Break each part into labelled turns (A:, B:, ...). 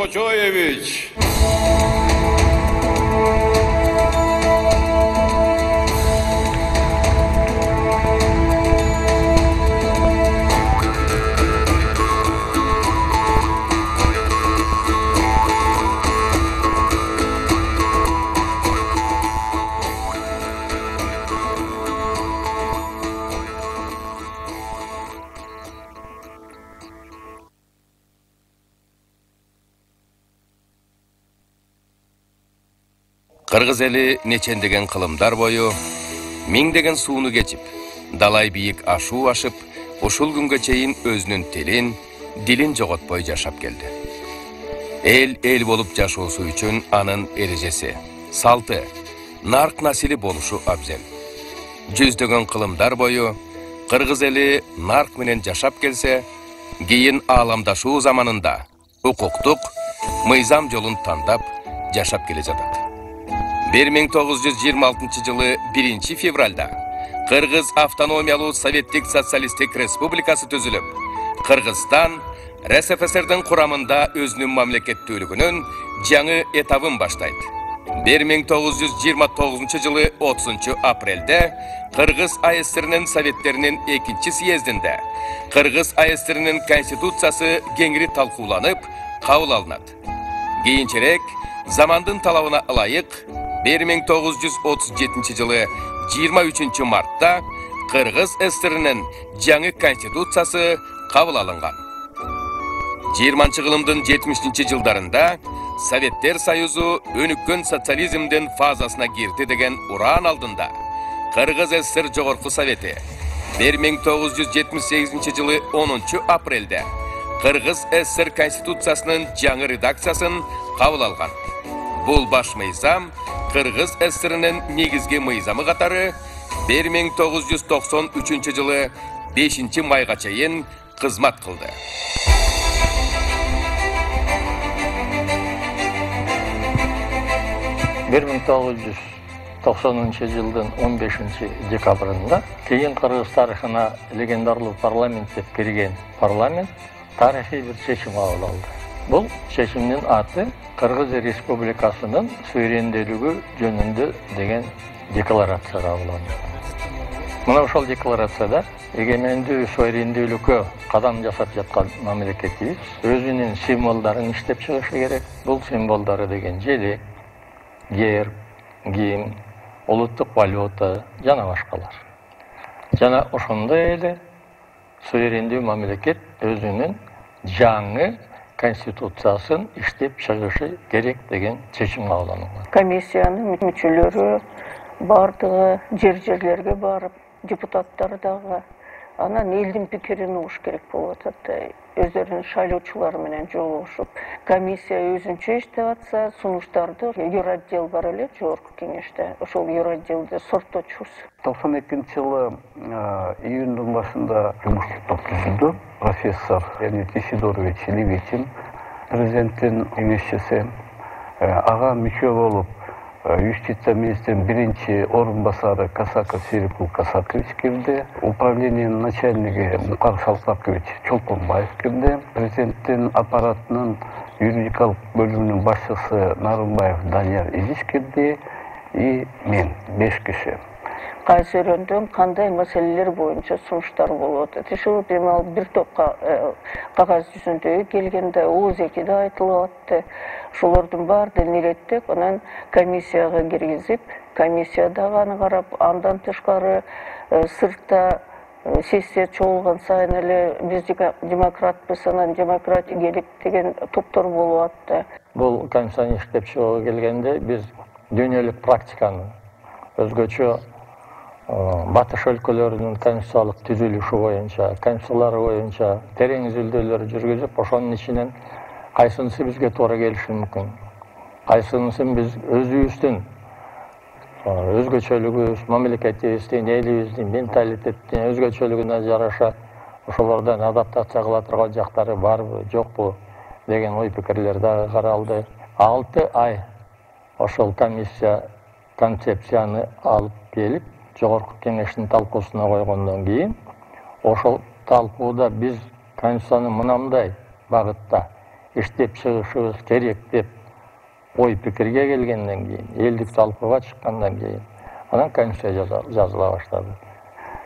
A: Кочоевич.
B: Кыргыз эли нечендеген кылымдар бою, миңдеген сууну кечип, далай бийик ашуу ашып, ушул күнгө чейин өзүнүн тилин, дилин жоготпой жашап келди. Эл болуп жашоосу үчүн анын эрежеси, салты, нарк насили болушу абзел. Жүздөгөн кылымдар бою кыргыз эли нарк менен жашап келсе, кийин ааламдашуу заманында укуктук мыйзам жолун тандап жашап келе жатат. 1926 жылы 1 февральда Кыргыз автономиялуу Советтик социалисттик республикасы түзүлүп, Кыргызстан РСФСРдин курамында өзүнүн мамлекеттүүлүгүнүн жаңы этабын баштайт. 1929 жылы 30 апрелде Кыргыз АСРнин Советтеринин 2 съездинде Кыргыз АСРнин конституциясы кеңири талкууланып, кабыл алынат. Кийинчерээк замандын талабына ылайык 1937 жылы 23 мартта Кыргыз ССРнин жаңы конституциясы кабыл алынган. 20 кылымдын 70 жылдарында Советтер Союзу өнүккөн социализмдин фазасына кирди деген ураан алдында Кыргыз ССР Жогорку Совети 1978 жылы 10 апрелде Кыргыз ССР конституциясынын жаңы редакциясын кабыл алган. Бул баш мыйзам Кыргыз ССРнин негизги мыйзамы катары 1993 жылы 5 майга чейин кызмат кылды.
C: Бир 1990 жылдын 15 декабрында кийин Кыргыз тарыхына легендарлуу парламент деп кирген парламент тарыхый бир чечим кабыл алды. Бул чечимдин аты Кыргыз Республикасынын суверендүүлүгү жөнүндө деген декларация кабыл алынды. Мына ошол декларацияда эгемендүү суверендүүлүккө кадам жасап жаткан мамлекетибиз өзүнүн символдорун иштеп чыгышы керек. Бул символдору деген желек, герб, гимн, улуттук валюта жана башкалар. Жана ошондой эле суверендүү мамлекет өзүнүн жаңы конституциясын иштеп чыгышы керек деген чечим кабыл алынган.
D: Комиссиянын мүчөлөрү бардыгы жерлерге барып, депутаттар дагы анан элдин пикирин угуш керек болуп атат. Өздөрүнүн шайлоочулары менен жолугушуп, комиссия өзүнчө иштеп атса, сунуштарды юротдел бар эле жогорку кеңеште. Ошол юротделде сортточубуз.
E: 92 жылы июндун башында жумуштук топ түзүлдү. Профессор Леонид Исидорович Левитин, президенттин кеңешчиси, ага мүчө болуп юстиция министринин биринчи орун басары Касаков Серикул Касакович кирди. Управлениянын начальниги Мукар Шалкакович Чолпонбаев кирди. Президенттин аппаратынын юридикалык бөлүмүнүн башчысы Нарымбаев Данияр Изиш кирди. И мен 5 киши.
D: Кайсы өрөндөн кандай маселелер боюнча сунуштар болуп атат. Ушул бир топ кагаз жүзүндө келгенде ооз экиде айтылып атты. Ошолордун баардыгын иреттеп, анан комиссияга киргизип, комиссия дагы аны карап, андан тышкары сыртта сессия чогулган сайын эле биз демократпыз, анан демократия керек деген топтор болуп атты.
C: Бул комиссияны иштеп чыгууга келгенде биз дүйнөлүк практиканы өзгөчө батыш өлкөлөрүнүн конституциялык түзүлүшү боюнча, конституциялары боюнча терең изилдөөлөр жүргүзүп, ошонун ичинен кайсынысы бизге туура келиши мүмкүн, кайсынысын биз өзүбүздүн өзгөчөлүгүбүз, мамлекетибиздин, элибиздин менталитеттин өзгөчөлүгүнө жараша ошолордон адаптация кыла турган жактары барбы, жокпу деген ой пикирлер дагы каралды. 6 ай ошол комиссия концепцияны алып келип, жогорку кеңештин талкуусуна койгондон кийин, ошол талкууда биз конституцияны мынандай багытта иштеп чыгышыбыз керек деп ой пикирге келгенден кийин, элдик талкууга чыккандан кийин анан конституция жазыла баштады.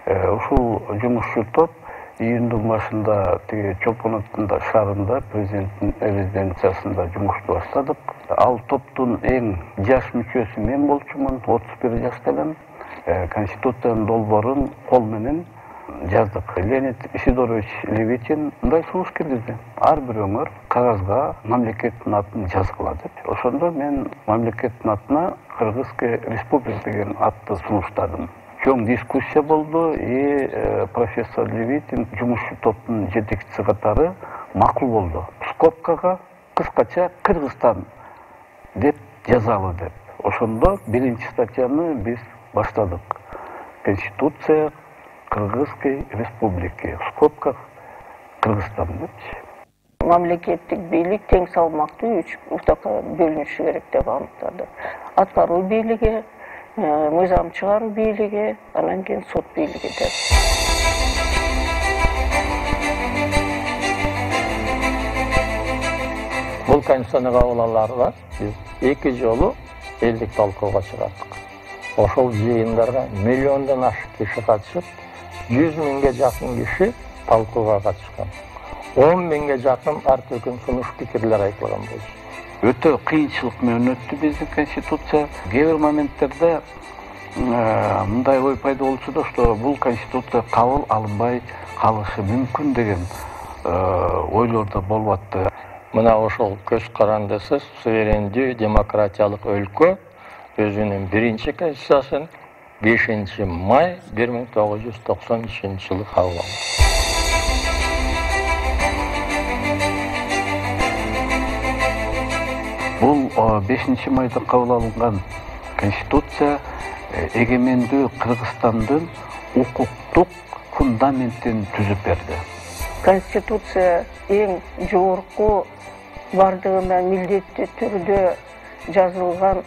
E: Ушул жумушчу топ июндун башында тиги Чолпон Ата шаарында президенттин резиденциясында жумушту баштадык. Ал топтун эң жаш мүчөсү мен болчумун, 31 жашта элем. Конституциянын долбоорун кол менен жаздык. Леонид Исидорович Левитин мындай сунуш киргизди. Ар бир өңүр кагазга мамлекеттин атын жазгыла деп. Ошондо мен мамлекеттин атына Кыргызская республика деген атты сунуштадым. Чоң дискуссия болду и профессор Левитин жумушчу топтун жетекчиси катары макул болду. Скобкага кыскача Кыргызстан деп жазалы деп. Ошондо биринчи статьяны биз баштадык. Конституция Кыргызской республики. В скобках Кыргызстан депчи.
D: Мамлекеттик бийлик тең салмактуу үч утакка бөлүнүшү керек деп аныктады. Аткаруу бийлиги, мыйзам чыгаруу бийлиги, анан кийин сот бийлиги деп.
C: Бул конституцияны кабыл алаарга биз 2 жолу элдик талкууга чыгардык. Ошол жыйындарга миллиондон ашык киши катышып, 100 миңге жакын киши талкууга катышкан. 10 миңге жакын ар түркүм сунуш пикирлер айтылган болчу.
E: Өтө кыйынчылык менен өттү биздин конституция. Кээ бир моменттерде мындай ой пайда болчу да, что бул конституция кабыл алынбай калышы мүмкүн деген ойлор да болуп атты.
C: Мына ошол көз карандысыз суверендүү демократиялык өлкө өзүнүн биринчи конституциясын 5 май 1993-жылы кабыл алды.
E: Бул 5 майда кабыл алынган конституция эгемендүү Кыргызстандын укуктук фундаментин түзүп берди.
D: Конституция эң жогорку бардыгына милдеттүү түрдө жазылган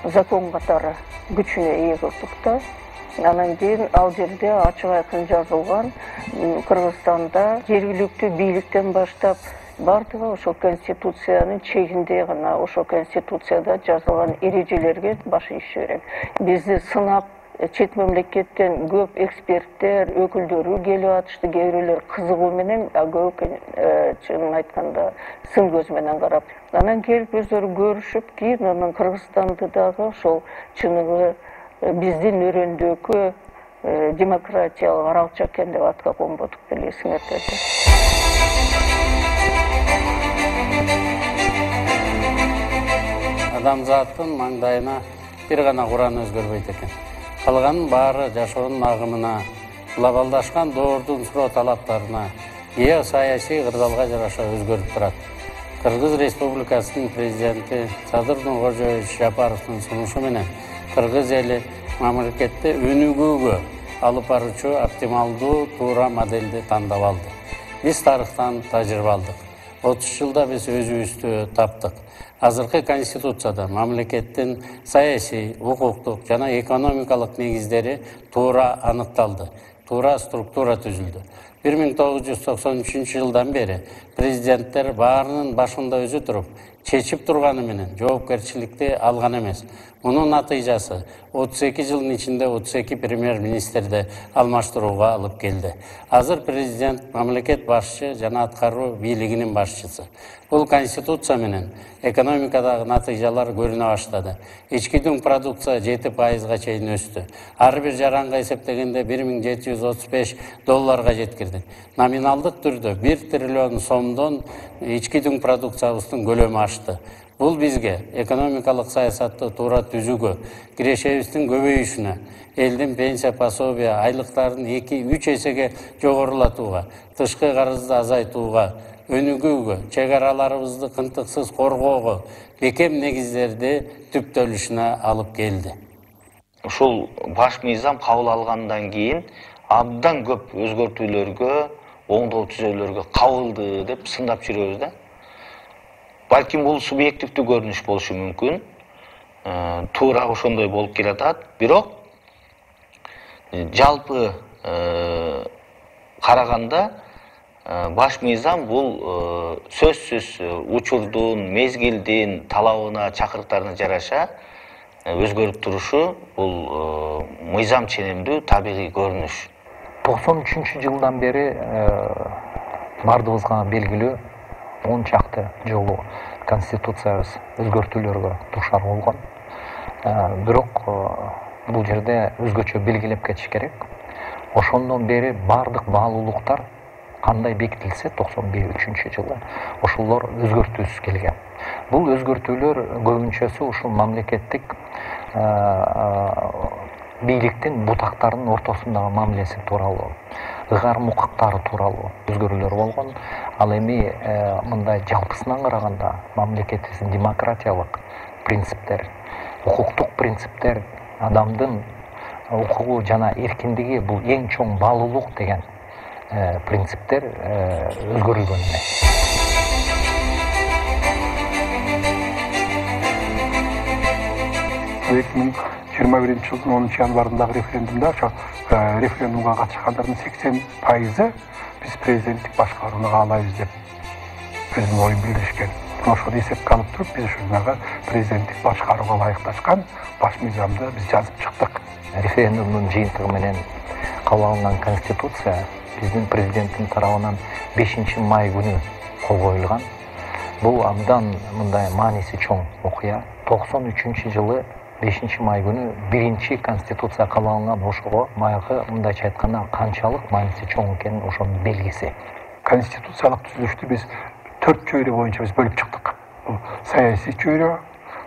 D: закон катары күчүнө ээ кылдык да. Анан кийин ал жерде ачык айкын жазылган Кыргызстанда жергиликтүү бийликтен баштап бардыгы ошол конституциянын чегинде гана ошол конституцияда жазылган эрежелерге баш ийиш керек. Бизди сынап чет мемлекеттен көп эксперттер, өкүлдөрү келип атышты, кээ бирөөлөр кызыгуу менен, көп чынын айтканда сын көз менен карап. Анан келип өздөрү көрүшүп, кийин анан Кыргызстанды дагы ошол чыныгы биздин өрөөндөгү демократиялык аралча экен деп атка комбодук деле эсиңерде.
A: Адамзаттын маңдайына бир гана Куран өзгөрбөйт экен. Калганын баары жашоонун агымына, глобалдашкан доордун суроо талаптарына, геосаясий кырдаалга жараша өзгөрүп турат. Кыргыз Республикасынын президенти Садыр Нуркожоевич Жапаровдун сунушу менен кыргыз эли мамлекетти өнүгүүгө алып баруучу оптималдуу туура модельди тандап алды. Биз тарыхтан тажрыйба алдык. 30 жылда биз өзүбүздү таптык. Азыркы конституцияда мамлекеттин саясий, укуктук жана экономикалык негиздери туура аныкталды. Туура структура түзүлдү. 1993-жылдан бери президенттер баарынын башында өзү туруп, чечип турганы менен жоопкерчиликти алган эмес. Мунун натыйжасы 32 жылдын ичинде 32 премьер-министрди алмаштырууга алып келди. Азыр президент мамлекет башчы жана аткаруу бийлигинин башчысы. Бул конституция менен экономикадагы натыйжалар көрүнө баштады. Ички дүң продукция 7%-га чейин өстү. Ар бир жаранга эсептегенде $1735 жеткирди. Номиналдык түрдө 1 триллион сомдон ички дүң продукциябыздын көлөмү ашты. Бул бизге экономикалык саясатты туура түзүүгө, кирешебиздин көбөйүшүнө, элдин пенсия пособия айлыктарын 2-3 эсеге жогорулатууга, тышкы карызды азайтууга, өнүгүүгө, чек араларыбызды кынтыксыз коргоого, бекем негиздерди түптөлүшүнө алып келди.
F: Ушул баш мыйзам кабыл алгандан кийин абдан көп өзгөртүүлөргө, оңдоо түзөөлөргө кабылды деп сындап жүрөбүз да. Балким бул субъективдүү көрүнүш болушу мүмкүн. Туура ошондой болуп келатат. Бирок жалпы караганда баш мыйзам бул сөзсүз учурдун, мезгилдин талабына, чакырыктарына жараша өзгөрүп турушу бул мыйзам ченемдүү табигый көрүнүш.
C: 93-жылдан бери бардыгыбызга белгилүү 10 чакты жолу конституциябыз өзгөртүүлөргө дуушар болгон. Бирок бул жерде өзгөчө белгилеп кетиш керек. Ошондон бери бардык баалуулуктар кандай бекитилсе 93-жылы ошолор өзгөртүүсүз келген. Бул өзгөртүүлөр көбүнчөсү ушул мамлекеттик бийликтин бутактарынын ортосундагы мамилеси тууралуу, ыгар укуктары тууралуу өзгөрүүлөр болгон. Ал эми мындай жалпысынан караганда мамлекетибиздин демократиялык принциптер, укуктук принциптер, адамдын укугу жана эркиндиги бул эң чоң баалуулук деген принциптер өзгөрүлгөн эмес.
G: 2021-жылдын 10 январындагы референдумда ошо референдумга катышкандардын 80% биз президенттик башкарууну каалайбыз деп өзүнүн оюн билдиришкен. Ошону эсепке алып туруп биз ушунага президенттик башкарууга ылайыкташкан баш мыйзамды биз жазып чыктык.
C: Референдумдун жыйынтыгы менен кабыл алынган конституция биздин президенттин тарабынан 5-май күнү кол коюлган. Бул абдан мындай мааниси чоң окуя. 93-жылы 5-май күнү биринчи конституция кабыл алынган. Ошого майгы мындайча айтканда канчалык мааниси чоң экенин ошонун белгиси.
G: Конституциялык түзүлүштү биз 4 чөйрө боюнча биз бөлүп чыктык. Бул саясий чөйрө,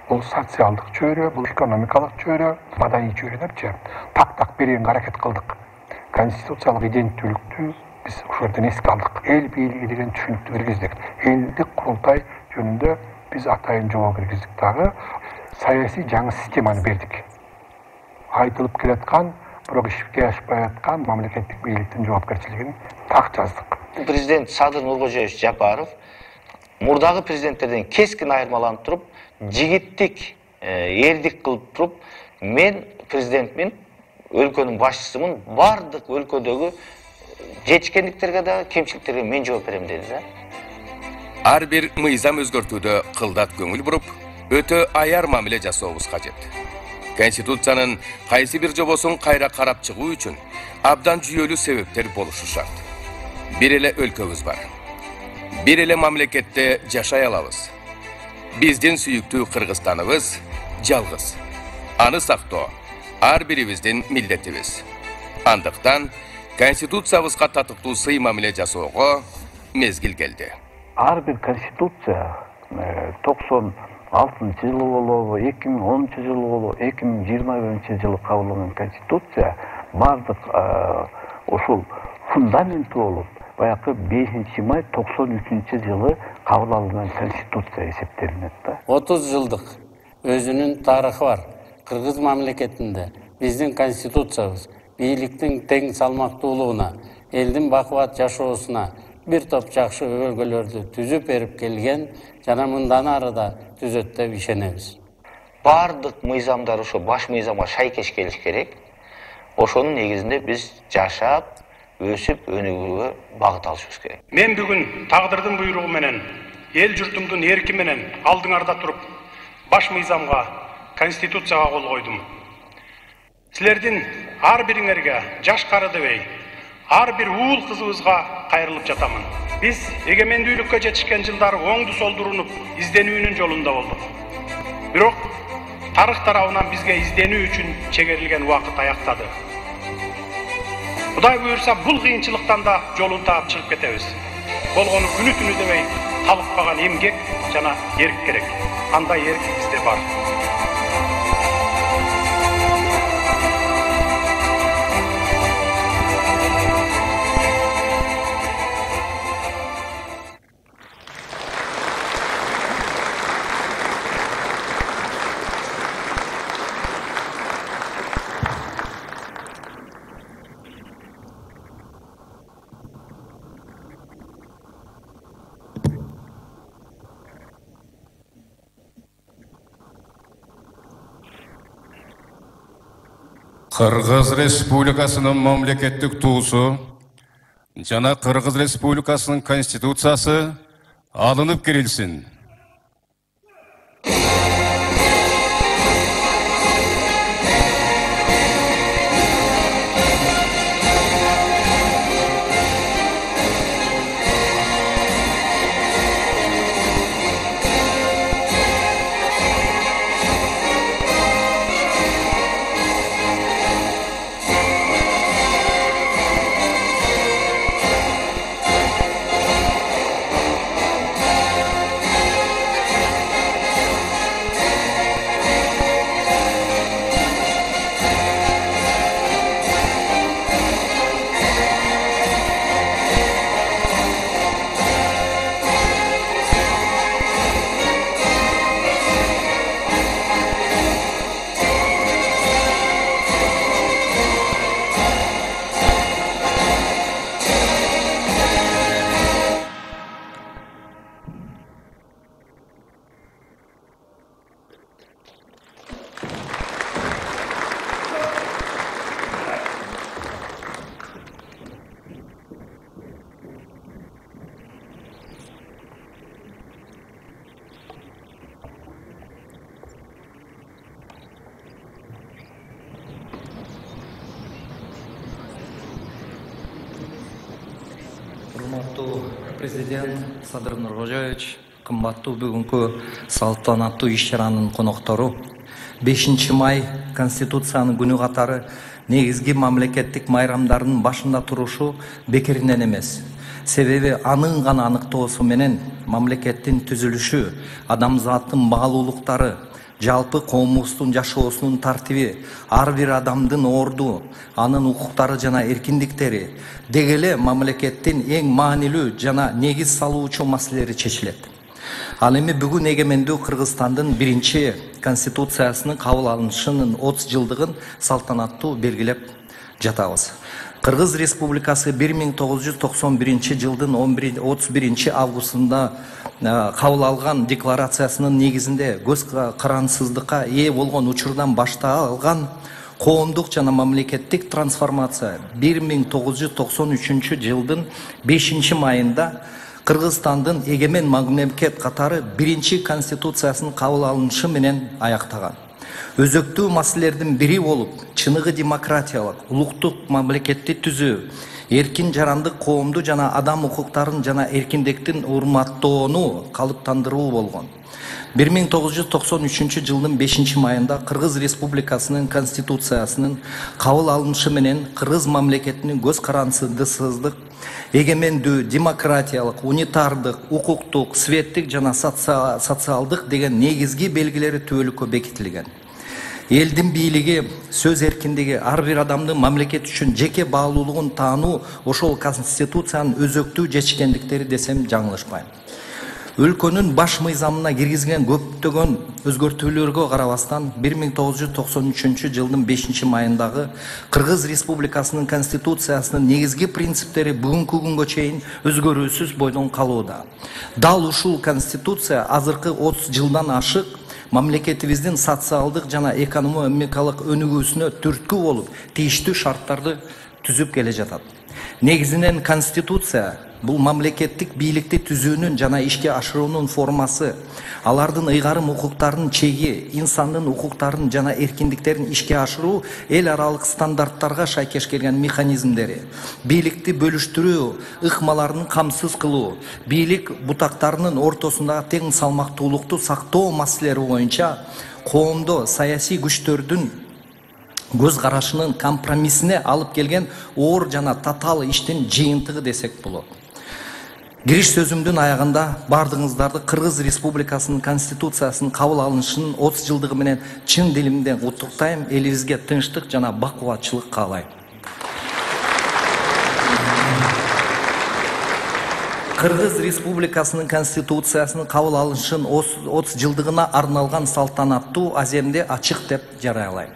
G: бул социалдык чөйрө, бул экономикалык чөйрө, маданий чөйрө депчи так берүүгө аракет кылдык. Конституциялык иденттүүлүктү биз ошолордон эске алдык. Эл бийлиги деген түшүнүктү киргиздик. Элдик курултай жөнүндө биз атайын жобо киргиздик дагы. Саясий жаңы системаны бердик. Айтылып келаткан, бирок ишке ашпай аткан мамлекеттик бийликтин жоопкерчилигин так жаздык.
F: Президент Садыр Нуркожоевич Жапаров мурдагы президенттерден кескин айырмаланып туруп, жигиттик, эрдик кылып туруп, мен президентмин, өлкөнүн башчысымын, бардык өлкөдөгү жетишкендиктерге да, кемчиликтерге мен жооп берем деди да.
B: Ар бир мыйзам өзгөртүүдө кылдат көңүл буруп, өтө аяр мамиле жасообуз кажет. Конституциянын кайсы бир жобосун кайра карап чыгуу үчүн абдан жүйөлүү себептер болушу шарт. Бир эле өлкөбүз бар. Бир эле мамлекетте жашай алабыз. Биздин сүйүктүү Кыргызстаныбыз жалгыз. Аны сактоо ар бирибиздин милдетибиз. Андыктан конституциябызга татыктуу сый мамиле жасоого мезгил келди.
E: Ар бир конституция 96-жылы болобу, 2010-жылы болобу, 2021-жылы кабылган конституция бардык ушул фундаменти болуп, баягы 5-май 93-жылы кабыл алынган конституция эсептелинет да.
A: 30 жылдык өзүнүн тарыхы бар. Кыргыз мамлекетинде биздин конституциябыз бийликтин тең салмактуулугуна, элдин бакубат жашоосуна бир топ жакшы өбөлгөлөрдү түзүп берип келген жана мындан ары да түзөт деп ишенебиз.
F: Бардык мыйзамдар ошо баш мыйзамга шайкеш келиш керек. Ошонун негизинде биз жашап, өсүп, өнүгүүгө багыт алышыбыз керек.
H: Мен бүгүн тагдырдын буйругу менен, эл журтумдун эрки менен алдыңарда туруп, баш мыйзамга, конституцияга кол койдум. Силердин ар бириңерге, жаш кары дебей, ар бир уул кызыбызга кайрылып жатамын. Биз эгемендүүлүккө жетишкен жылдары оңду солду урунуп, изденүүнүн жолунда болдук. Бирок тарых тарабынан бизге изденүү үчүн чегерилген убакыт аяктады. Кудай буйрса, бул кыйынчылыктан да жолун таап чыгып кетебиз. Болгону күнү түнү дебей, талыкпаган эмгек жана эрк керек. Андай эрк бизде бар.
I: Кыргыз Республикасынын мамлекеттик туусу жана Кыргыз Республикасынын Конституциясы алынып кирилсин.
J: Урматтуу президент Садыр Нуркожоевич, кымбаттуу бүгүнкү салтанаттуу иш-чаранын коноктору, 5 май Конституциянын күнү катары негизги мамлекеттик майрамдардын башында турушу бекеринен эмес. Себеби анын гана аныктоосу менен мамлекеттин түзүлүшү, адамзаттын баалуулуктары, жалпы коомубуздун жашоосунун тартиби, ар бир адамдын орду, анын укуктары жана эркиндиктери, деги эле мамлекеттин эң маанилүү жана негиз салуучу маселелери чечилет. Ал эми бүгүн эгемендүү Кыргызстандын биринчи конституциясынын кабыл алынышынын 30 жылдыгын салтанаттуу белгилеп жатабыз. Кыргыз Республикасы 1991 жылдын 31 августунда кабыл алган декларациясынын негизинде көз карансыздыкка ээ болгон учурдан башталган коомдук жана мамлекеттик трансформация 1993 жылдын 5 майында Кыргызстандын эгемен мамлекет катары биринчи конституциясынын кабыл алынышы менен аяктаган. Өзөктүү маселелердин бири болуп, чыныгы демократиялык, улуттук мамлекетти түзүү, эркин жарандык коомду жана адам укуктарын жана эркиндиктин урматтоону калыптандыруу болгон. 1993 жылдын 5 майында Кыргыз Республикасынын Конституциясынын кабыл алынышы менен Кыргыз мамлекетинин көз карансыздык, эгемендүү, демократиялык, унитардык, укуктук, светтик жана социалдык деген негизги белгилери түбөлүккө бекитилген. Элдин бийлиги, сөз эркиндиги, ар бир адамдын мамлекет үчүн жеке баалуулугун таануу ошол Конституциянын өзөктүү жетишкендиктери десем жаңылышпайм. Өлкөнүн баш мыйзамына киргизген көптөгөн өзгөртүүлөргө карабастан 1993 жылдын 5 майындагы Кыргыз Республикасынын Конституциясынын негизги принциптери бүгүнкү күнгө чейин өзгөрүүсүз бойдон калууда. Дал ушул Конституция азыркы 30 жылдан ашык мамлекетибиздин социалдык жана экономикалык өнүгүүсүнө түрткү болуп, тийиштүү шарттарды түзүп келе жатат. Негизинен Конституция бул мамлекеттик бийликти түзүүнүн жана ишке ашыруунун формасы, алардын ыйгарым укуктарынын чеги, инсандын укуктарын жана эркиндиктерин ишке ашыруу эл аралык стандарттарга шайкеш келген механизмдери, бийликти бөлүштүрүү, ыкмаларын камсыз кылуу, бийлик бутактарынын ортосундагы тең салмактуулукту сактоо маселелери боюнча коомдо саясий күчтөрдүн көз карашынын компромиссине алып келген оор жана татаал иштин жыйынтыгы десек болот. Кириш сөзүмдүн аягында бардыгыңыздарды Кыргыз Республикасынын Конституциясынын кабыл алынышынын 30 жылдыгы менен чын дилимден куттуктайм, элибизге тынчтык жана бакубатчылык каалайм. Кыргыз Республикасынын Конституциясынын кабыл алынышынын 30 жылдыгына арналган салтанаттуу аземди ачык деп жарыялайм.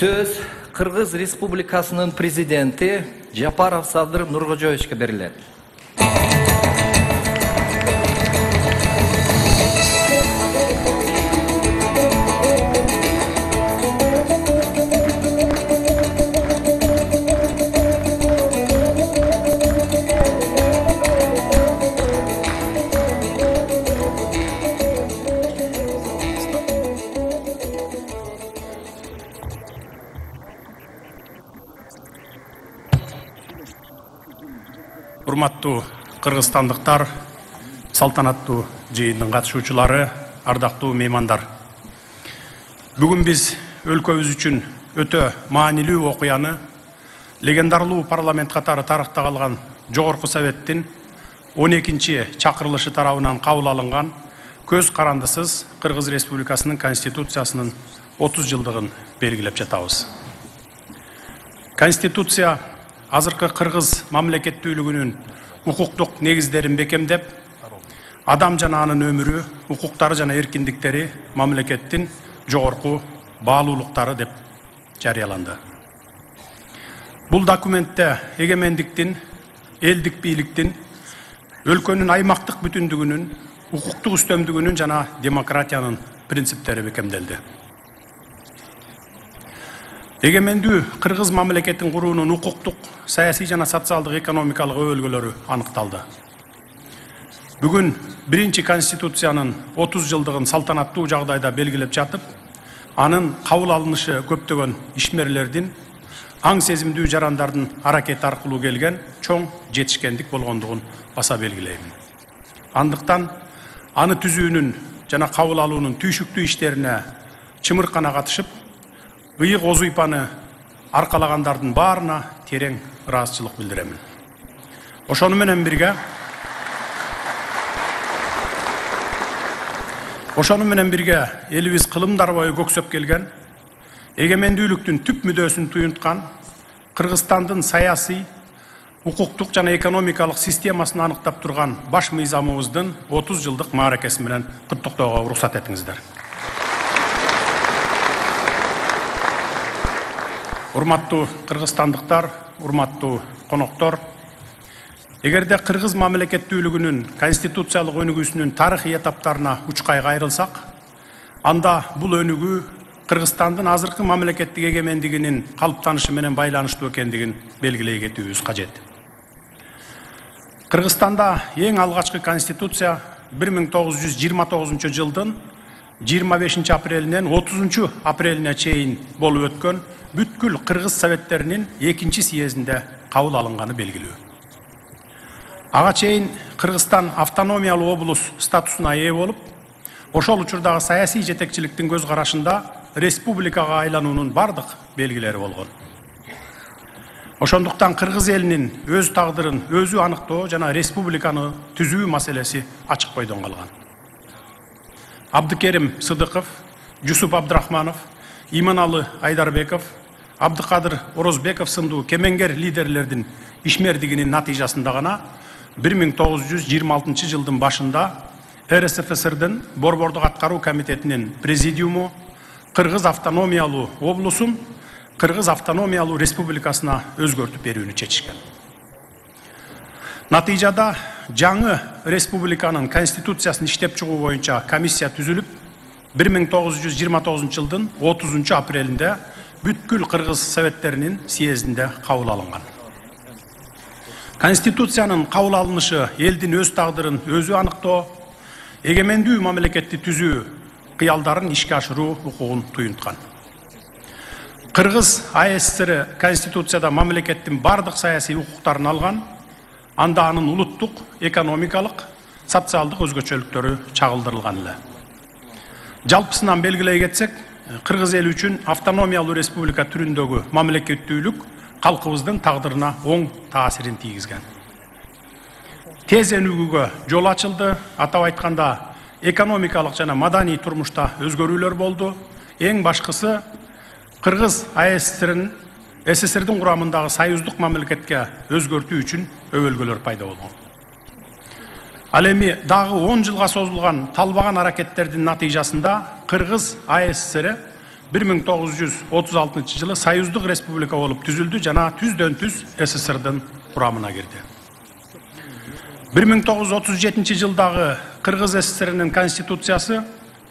J: Сөз Кыргыз Республикасынын президенти Жапаров Садыр Нуркожоевичке берилет.
H: Урматтуу кыргызстандыктар, салтанаттуу жыйындын катышуучулары, ардактуу меймандар. Бүгүн биз өлкөбүз үчүн өтө маанилүү окуяны легендарлуу парламент катары тарыхта калган Жогорку Советтин 12-чи чакырылышы тарабынан кабыл алынган көз карандысыз Кыргыз Республикасынын Конституциясынын 30 жылдыгын белгилеп жатабыз. Конституция азыркы кыргыз мамлекеттүүлүгүнүн укуктук негиздерин бекемдеп, адам жана анын өмүрү, укуктары жана эркиндиктери мамлекеттин жогорку баалуулуктары деп жарыяланды. Бул документте эгемендиктин, элдик бийликтин, өлкөнүн аймактык бүтүндүгүнүн, укуктук үстөмдүгүнүн жана демократиянын принциптери бекемделди. Эгемендүү кыргыз мамлекетин куруунун укуктук, саясий жана социалдык экономикалык өбөлгөлөрү аныкталды. Бүгүн биринчи конституциянын 30 жылдыгын салтанаттуу жагдайда белгилеп жатып, анын кабыл алынышы көптөгөн ишмерлердин, аң сезимдүү жарандардын аракети аркылуу келген чоң жетишкендик болгондугун баса белгилеймин. Андыктан аны түзүүнүн жана кабыл алуунун түйшүктүү иштерине чымыркана катышып, ыйык озуйпаны аркалагандардын баарына терең ыраазычылык билдиремин. Ошону менен бирге элибиз кылымдар бою көксөп келген, эгемендүүлүктүн түп мүдөөсүн туюнткан, Кыргызстандын саясий, укуктук жана экономикалык системасын аныктап турган баш мыйзамыбыздын 30 жылдык мааракеси менен куттуктоого уруксат этиңиздер. Урматтуу кыргызстандыктар, урматтуу коноктор, эгерде кыргыз мамлекеттүүлүгүнүн конституциялык өнүгүүсүнүн тарыхый этаптарына учкай кайрылсак, анда бул өнүгүү Кыргызстандын азыркы мамлекеттик эгемендигинин калыптанышы менен байланыштуу экендигин белгилей кетүүбүз кажет. Кыргызстанда эң алгачкы конституция 1929 жылдын 25 апрелинен 30 апрелине чейин болуп өткөн бүткүл кыргыз советтеринин 2-чи съездинде кабыл алынганы белгилүү. Ага чейин Кыргызстан автономиялуу облус статусуна ээ болуп, ошол учурдагы саясий жетекчиликтин көз карашында республикага айлануунун бардык белгилери болгон. Ошондуктан кыргыз элинин өз тагдырын өзү аныктоо жана республиканы түзүү маселеси ачык бойдон калган. Абдыкерим Сыдыков, Жусуп Абдрахманов, Иманалы Айдарбеков, Абдыкадыр Орозбеков сындуу кемеңгер лидерлердин ишмердигинин натыйжасында гана 1926 жылдын башында РСФСРдин Борбордук аткаруу комитетинин президиуму Кыргыз автономиялуу облусун Кыргыз автономиялуу республикасына өзгөртүп берүүнү чечишкен. Натыйжада жаңы республиканын конституциясын иштеп чыгуу боюнча комиссия түзүлүп, 1929 жылдын 30 апрелинде бүткүл кыргыз советтеринин съездинде кабыл алынган. Конституциянын кабыл алынышы элдин өз тагдырын өзү аныктоо, эгемендүү мамлекетти түзүү кыялдарын ишке ашыруу укугун туюнткан. Кыргыз АССР конституцияда мамлекеттин бардык саясий укуктарын алган, анда анын улуттук, экономикалык, социалдык өзгөчөлүктөрү чагылдырылган эле. Жалпысынан белгилей кетсек, кыргыз эли үчүн автономиялуу республика түрүндөгү мамлекеттүүлүк калкыбыздын тагдырына оң таасирин тийгизген. Тез өнүгүүгө жол ачылды, атап айтканда экономикалык жана маданий турмушта өзгөрүүлөр болду. Эң башкысы Кыргыз СССРдин курамындагы союздук мамлекетке өзгөртүү үчүн өбөлгөлөр пайда болгон. Ал эми дагы 10 жылга созулган талбаган аракеттердин натыйжасында Кыргыз АССР 1936 жылы Союздық республика болып түзілді, жана түздөн түз СССРдын курамына кирди. 1937 жылдағы Кыргыз СССРнин конституциясы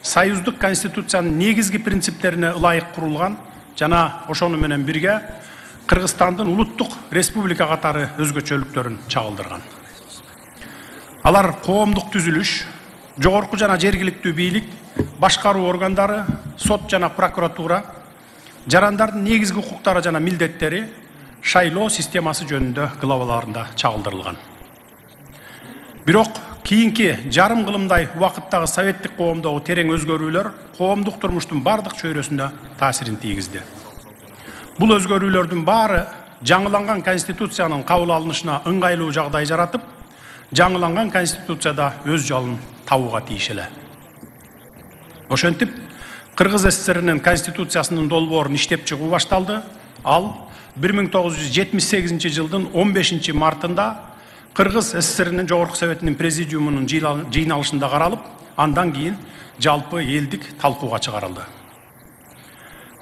H: Союздық конституциянын негизги принциптерине ылайык курулган жана ошону менен бирге Кыргызстандын улуттук республика катары өзгөчөлүктөрүн чагылдырган. Алар коомдук түзүлүш, жогорку жана жергиликтүү бийлик, башкаруу органдары, сот жана прокуратура, жарандардын негизги укуктары жана милдеттери шайлоо системасы жөнүндө главаларында чагылдырылган. Бирок кийинки жарым кылымдай убакыттагы советтик коомдогу терең өзгөрүүлөр коомдук турмуштун бардык чөйрөсүндө таасирин тийгизди. Бул өзгөрүүлөрдүн баары жаңыланган конституциянын кабыл алынышына ыңгайлуу жагдай жаратып, жаңыланган конституцияда өз жолун табууга тийиш эле. Ошентип, Кыргыз СССРнин конституциясынын долбоорун иштеп чыгуу башталды. Ал 1978 жылдын 15 мартында Кыргыз СССРнин Жогорку Советинин президиумунун жыйналышында каралып, андан кийин жалпы элдик талкууга чыгарылды.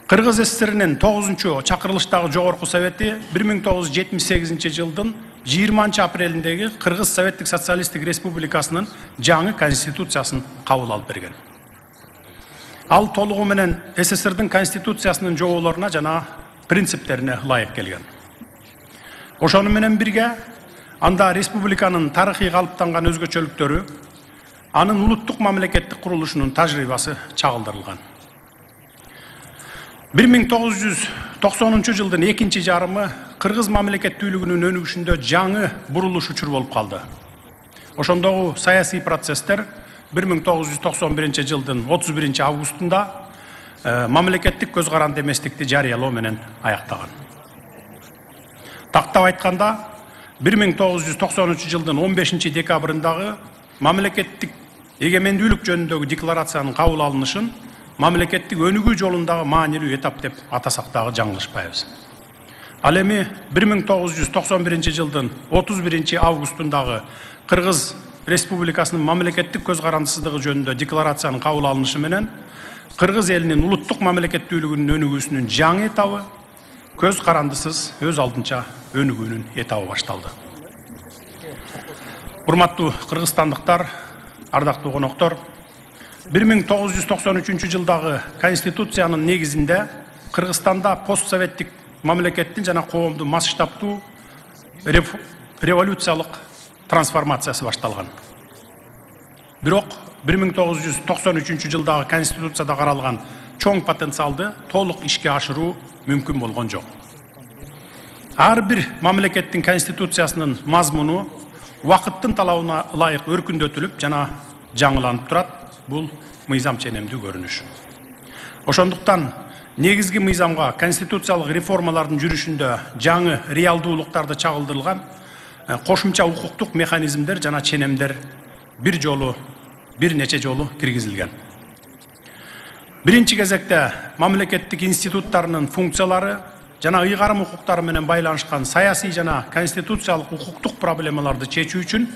H: Кыргыз СССРнин 9-чу чакырылыштагы Жогорку Совети 1978 жылдын 20 апрелиндеги Кыргыз Советтик Социалисттик Республикасынын жаңы конституциясын кабыл алып берген. Ал толугу менен СССРдин конституциясынын жоболоруна жана принциптерине ылайык келген. Ошону менен бирге анда республиканын тарыхый калыптанган өзгөчөлүктөрү, анын улуттук мамлекеттик курулушунун тажрыйбасы чагылдырылган. 1990 жылдын экинчи жарымы Кыргыз мамлекеттүүлүгүнүн өнүгүшүндө жаңы бурулуш учур болуп калды. Ошондогу саясий процесстер 1991 жылдын 31 августунда мамлекеттик көз каранды эместикти жарыялоо менен аяктаган. Тактап айтканда 1993 жылдын 15 декабрындагы мамлекеттик эгемендүүлүк жөнүндөгү декларациянын кабыл алынышын мамлекеттик өнүгүү жолундагы маанилүү этап деп атасак дагы жаңылышпайбыз. Ал эми 1991 жылдын 31 августундагы Кыргыз Республикасынын мамлекеттик көз карандысыздыгы жөнүндө декларациянын кабыл алынышы менен Кыргыз элинин улуттук мамлекеттүүлүгүнүн өнүгүүсүнүн жаңы этабы көз карандысыз өз алдынча өнүгүүнүн этабы башталды. Урматтуу кыргызстандыктар, ардактуу коноктор, 1993 жылдагы конституциянын негизинде Кыргызстанда постсоветтик мамлекеттин жана коомдун масштабтуу революциялык трансформациясы башталган. Бирок 1993 жылдагы конституцияда каралган чоң потенциалды толук ишке ашыруу мүмкүн болгон жок. Ар бир мамлекеттин конституциясынын мазмуну убакыттын талабына ылайык өркүндөтүлүп жана жаңыланып турат. Бул мыйзам ченемдүү көрүнүш. Ошондуктан негизги мыйзамга конституциялык реформалардын жүрүшүндө жаңы реалдуулуктарды чагылдырылган кошумча укуктук механизмдер жана ченемдер бир нече жолу киргизилген. Биринчи кезекте мамлекеттик институттарынын функциялары жана ыйгарым укуктары менен байланышкан саясий жана конституциялык укуктук проблемаларды чечүү үчүн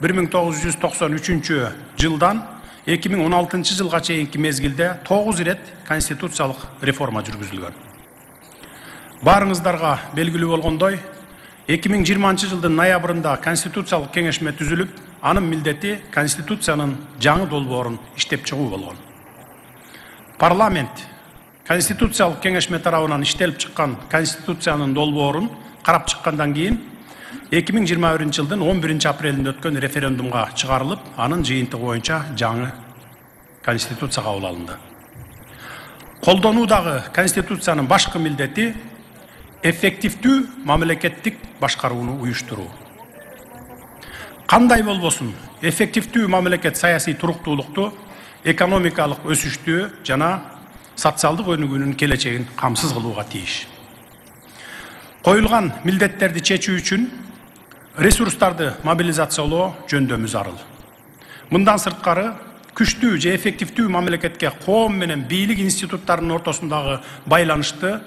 H: 1993 жылдан 2016 жылга чейинки мезгилде 9 ирет конституциялык реформа жүргүзүлгөн. Баарыңыздарга белгилүү болгондой, 2020 жылдын ноябрында конституциялык кеңешме түзүлүп, анын милдети конституциянын жаңы долбоорун иштеп чыгуу болгон. Парламент конституциялык кеңешме тарабынан иштелип чыккан конституциянын долбоорун карап чыккандан кийин 2021 жылдын 11 апрелинде өткөн референдумга чыгарылып, анын жыйынтыгы боюнча жаңы конституция кабыл алынды. Колдонуудагы конституциянын башкы милдети эффективдүү мамлекеттик башкарууну уюштуруу. Кандай болбосун, эффективдүү мамлекет саясий туруктуулукту, экономикалык өсүштү жана социалдык өнүгүүнүн келечегин камсыз кылууга тийиш. Коюлган милдеттерди чечүү үчүн ресурстарды мобилизациялоо жөндөмү зарыл. Мындан сырткары, күчтүү же эффективдүү мамлекетке коом менен бийлик институттарынын ортосундагы байланышты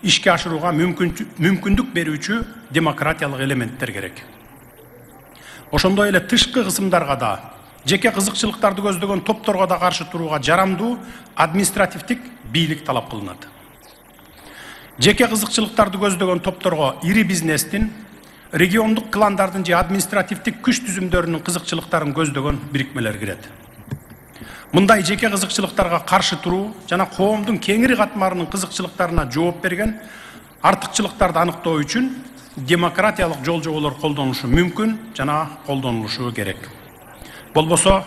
H: ишке ашырууга мүмкүндүк берүүчү демократиялык элементтер керек. Ошондой эле тышкы кысымдарга да, жеке кызыкчылыктарды көздөгөн топторго да каршы турууга жарамдуу административдик бийлик талап кылынат. Жеке кызыкчылыктарды көздөгөн топторго ири бизнестин, региондук кландардын же административдик күч түзүмдөрүнүн кызыкчылыктарын көздөгөн бирикмелер кирет. Мындай жеке кызыкчылыктарга каршы туруу жана коомдун кеңири катмарынын кызыкчылыктарына жооп берген артыкчылыктарды аныктоо үчүн демократиялык жол жоболор колдонулушу мүмкүн жана колдонулушу керек. Болбосо